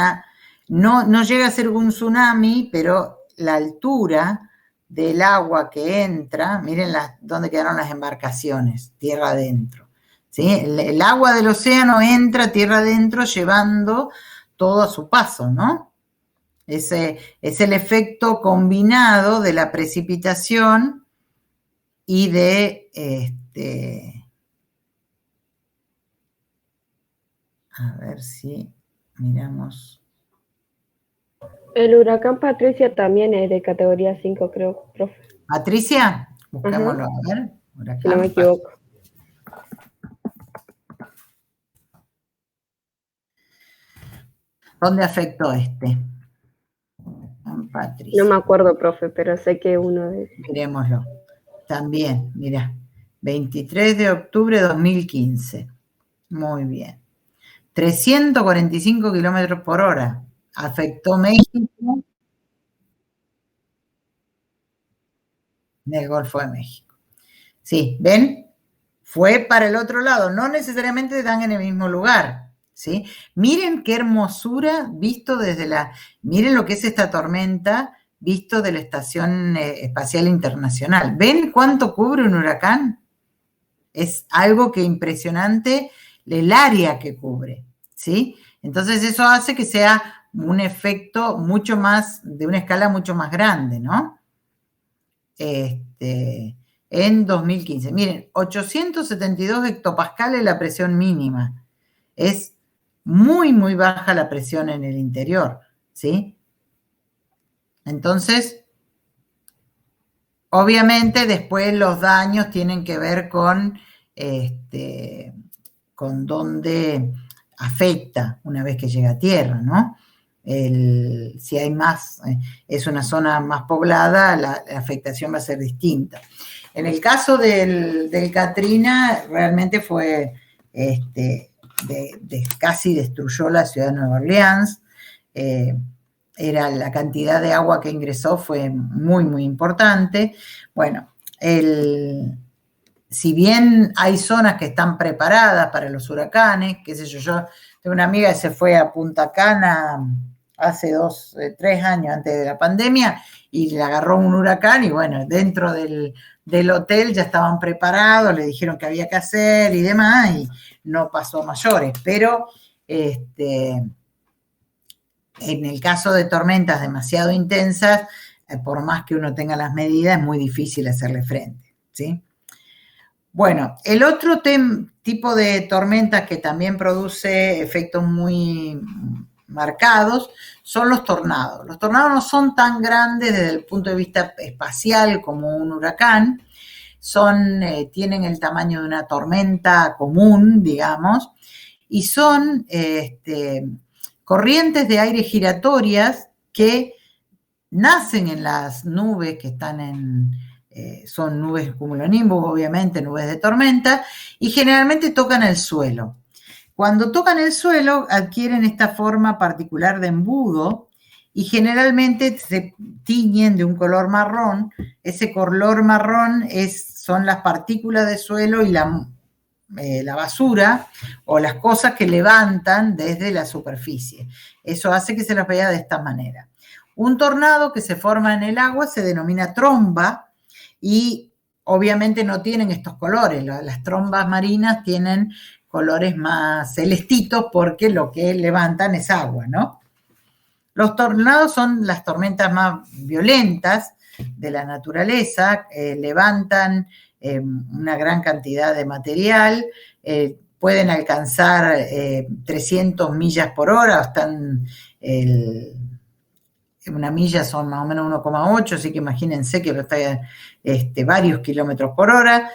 no llega a ser un tsunami, pero la altura del agua que entra, miren dónde quedaron las embarcaciones, tierra adentro, ¿sí? El agua del océano entra tierra adentro llevando todo a su paso, ¿no? Es el efecto combinado de la precipitación y de a ver si Miramos. El huracán Patricia también es de categoría 5, creo, profe. Patricia, busquémoslo, a ver. Si no me equivoco. ¿Dónde afectó este? Patricia. No me acuerdo, profe, pero sé que uno de... Miremoslo. También, mira. 23 de octubre de 2015. Muy bien. 345 kilómetros por hora. Afectó México. Del Golfo de México. Sí, ¿ven? Fue para el otro lado. No necesariamente están en el mismo lugar. ¿Sí? Miren qué hermosura visto desde la... Miren lo que es esta tormenta visto de la Estación Espacial Internacional. ¿Ven cuánto cubre un huracán? Es algo que impresionante el área que cubre, ¿sí? Entonces eso hace que sea un efecto mucho más, de una escala mucho más grande, ¿no? En 2015. Miren, 872 hectopascales la presión mínima. Es muy, muy baja la presión en el interior, ¿sí? Entonces, obviamente después los daños tienen que ver con dónde afecta una vez que llega a tierra, ¿no? Si hay más, es una zona más poblada, la afectación va a ser distinta. En el caso del Katrina, realmente fue, casi destruyó la ciudad de Nueva Orleans. Era la cantidad de agua que ingresó fue muy, muy importante. Bueno, si bien hay zonas que están preparadas para los huracanes, qué sé yo, yo tengo una amiga que se fue a Punta Cana hace 3 años antes de la pandemia y le agarró un huracán y bueno, dentro del hotel ya estaban preparados, le dijeron que había que hacer y demás y no pasó a mayores, pero en el caso de tormentas demasiado intensas, por más que uno tenga las medidas, es muy difícil hacerle frente, ¿sí? Bueno, el otro tipo de tormentas que también produce efectos muy marcados son los tornados. Los tornados no son tan grandes desde el punto de vista espacial como un huracán, tienen el tamaño de una tormenta común, digamos, y son corrientes de aire giratorias que nacen en las nubes que están son nubes cumulonimbus, obviamente, nubes de tormenta, y generalmente tocan el suelo. Cuando tocan el suelo, adquieren esta forma particular de embudo y generalmente se tiñen de un color marrón. Ese color marrón son las partículas de suelo y la basura o las cosas que levantan desde la superficie. Eso hace que se las vea de esta manera. Un tornado que se forma en el agua se denomina tromba y obviamente no tienen estos colores. Las trombas marinas tienen colores más celestitos porque lo que levantan es agua, ¿no? Los tornados son las tormentas más violentas de la naturaleza, levantan una gran cantidad de material, pueden alcanzar 300 millas por hora, una milla son más o menos 1,8, así que imagínense que está varios kilómetros por hora.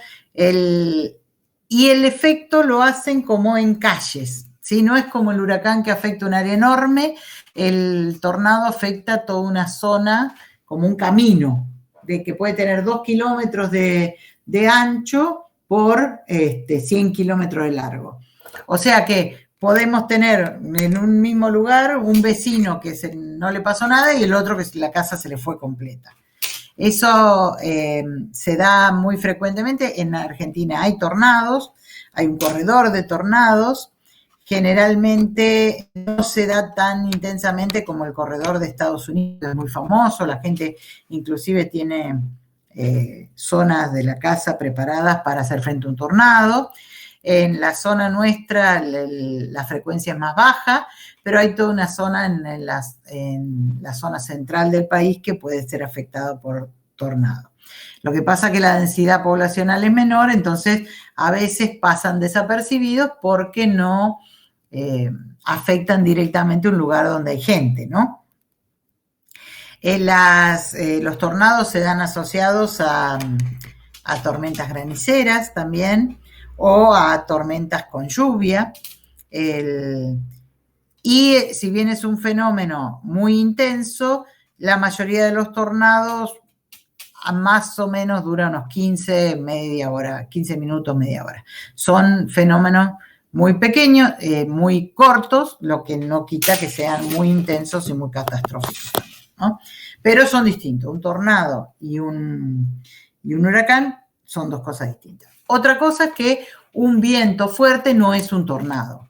Y el efecto lo hacen como en calles, ¿sí? No es como el huracán que afecta un área enorme, el tornado afecta toda una zona como un camino, de que puede tener 2 kilómetros de ancho por 100 kilómetros de largo. O sea que podemos tener en un mismo lugar un vecino que no le pasó nada y el otro que la casa se le fue completa. Eso se da muy frecuentemente. En Argentina hay tornados, hay un corredor de tornados. Generalmente no se da tan intensamente como el corredor de Estados Unidos, es muy famoso, la gente inclusive tiene zonas de la casa preparadas para hacer frente a un tornado. En la zona nuestra la frecuencia es más baja, pero hay toda una zona en la zona central del país que puede ser afectada por tornado. Lo que pasa es que la densidad poblacional es menor, entonces a veces pasan desapercibidos porque no afectan directamente un lugar donde hay gente, ¿no? Los tornados se dan asociados a tormentas graniceras también, o a tormentas con lluvia. Y si bien es un fenómeno muy intenso, la mayoría de los tornados más o menos duran unos 15 minutos, media hora. Son fenómenos muy pequeños, muy cortos, lo que no quita que sean muy intensos y muy catastróficos, ¿no? Pero son distintos. Un tornado y un huracán son dos cosas distintas. Otra cosa es que un viento fuerte no es un tornado.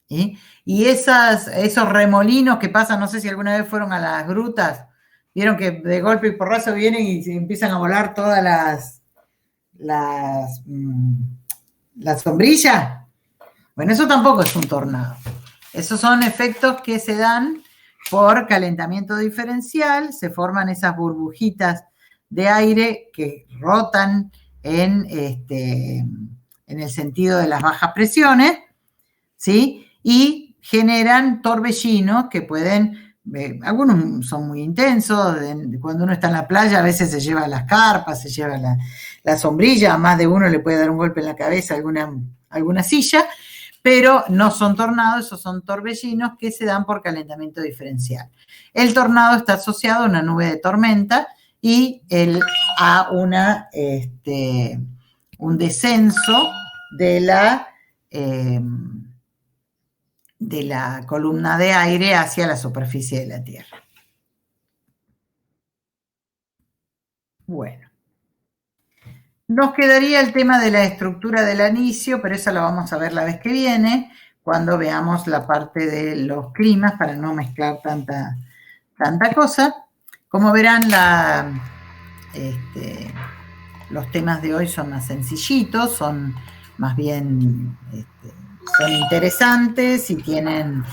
¿Sí? Y esos remolinos que pasan, no sé si alguna vez fueron a las grutas, vieron que de golpe y porrazo vienen y se empiezan a volar todas las sombrillas. Bueno, eso tampoco es un tornado. Esos son efectos que se dan por calentamiento diferencial, se forman esas burbujitas de aire que rotan en el sentido de las bajas presiones, ¿sí? Y generan torbellinos que pueden, algunos son muy intensos, cuando uno está en la playa a veces se lleva las carpas, se lleva la sombrilla, a más de uno le puede dar un golpe en la cabeza alguna silla, pero no son tornados, esos son torbellinos que se dan por calentamiento diferencial. El tornado está asociado a una nube de tormenta y a un descenso de la columna de aire hacia la superficie de la Tierra. Bueno. Nos quedaría el tema de la estructura del anicio, pero esa la vamos a ver la vez que viene, cuando veamos la parte de los climas, para no mezclar tanta cosa. Como verán, los temas de hoy son más sencillitos, son más bien son interesantes y tienen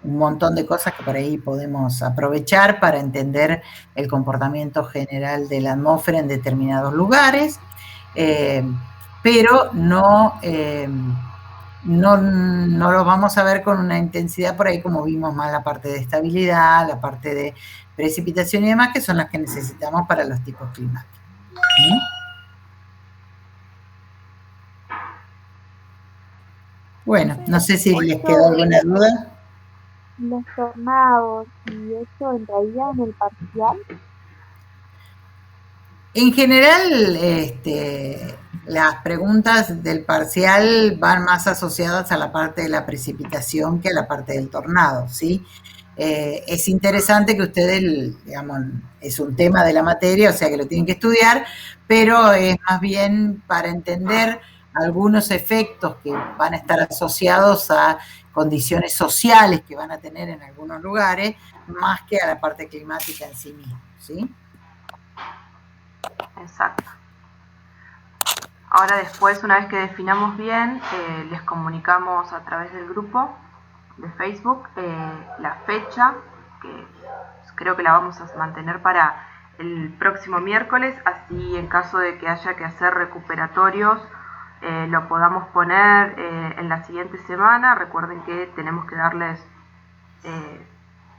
un montón de cosas que por ahí podemos aprovechar para entender el comportamiento general de la atmósfera en determinados lugares, pero no lo vamos a ver con una intensidad por ahí como vimos más la parte de estabilidad, la parte de precipitación y demás, que son las que necesitamos para los tipos climáticos. ¿Sí? Bueno, no sé si les quedó alguna duda. Los tornados y eso entraría en el parcial. En general, las preguntas del parcial van más asociadas a la parte de la precipitación que a la parte del tornado, ¿sí? Es interesante que ustedes, digamos, es un tema de la materia, o sea que lo tienen que estudiar, pero es más bien para entender algunos efectos que van a estar asociados a condiciones sociales que van a tener en algunos lugares, más que a la parte climática en sí misma, ¿sí? Exacto. Ahora después, una vez que definamos bien, les comunicamos a través del grupo de Facebook la fecha, que creo que la vamos a mantener para el próximo miércoles, así en caso de que haya que hacer recuperatorios, lo podamos poner en la siguiente semana. Recuerden que tenemos que darles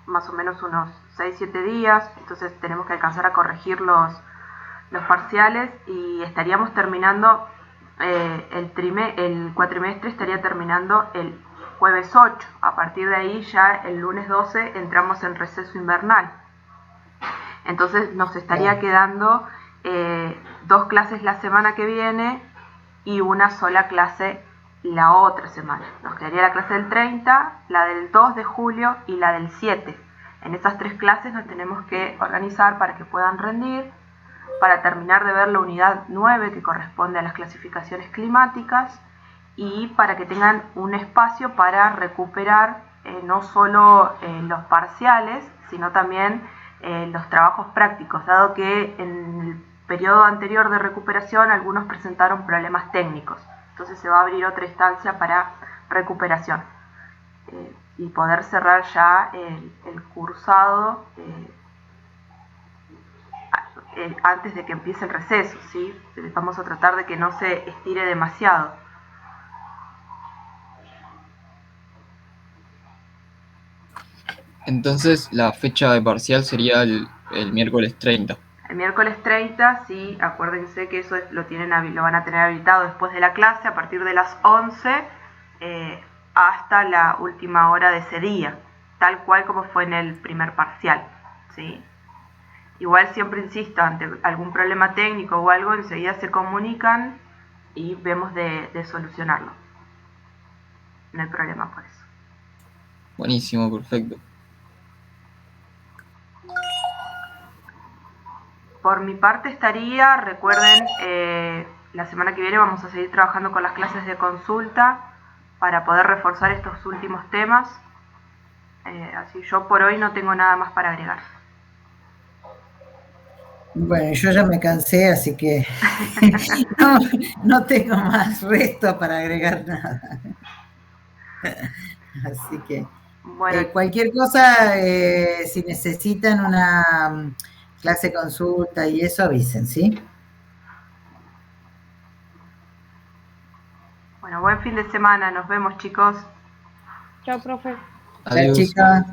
más o menos unos 6-7 días, entonces tenemos que alcanzar a corregir los parciales y estaríamos terminando el cuatrimestre estaría terminando el jueves 8. A partir de ahí ya el lunes 12 entramos en receso invernal. Entonces nos estaría quedando 2 clases la semana que viene y una sola clase la otra semana. Nos quedaría la clase del 30, la del 2 de julio y la del 7. En esas 3 clases nos tenemos que organizar para que puedan rendir, para terminar de ver la unidad 9 que corresponde a las clasificaciones climáticas y para que tengan un espacio para recuperar no solo los parciales, sino también los trabajos prácticos, dado que en el periodo anterior de recuperación algunos presentaron problemas técnicos. Entonces se va a abrir otra instancia para recuperación y poder cerrar ya el cursado antes de que empiece el receso, ¿sí? Vamos a tratar de que no se estire demasiado. Entonces la fecha de parcial sería el miércoles 30. El miércoles 30, sí, acuérdense que eso lo van a tener habilitado después de la clase, a partir de las 11 hasta la última hora de ese día, tal cual como fue en el primer parcial, ¿sí? Igual siempre insisto, ante algún problema técnico o algo, enseguida se comunican y vemos de solucionarlo. No hay problema por eso. Buenísimo, perfecto. Por mi parte estaría, recuerden, la semana que viene vamos a seguir trabajando con las clases de consulta para poder reforzar estos últimos temas. Así yo por hoy no tengo nada más para agregar. Bueno, yo ya me cansé, así que no tengo más resto para agregar nada. Así que Bueno, cualquier cosa, si necesitan una clase consulta y eso, avisen, ¿sí? bueno, buen fin de semana. Nos vemos, chicos. Chao, profe. Chao, Adiós. chicas.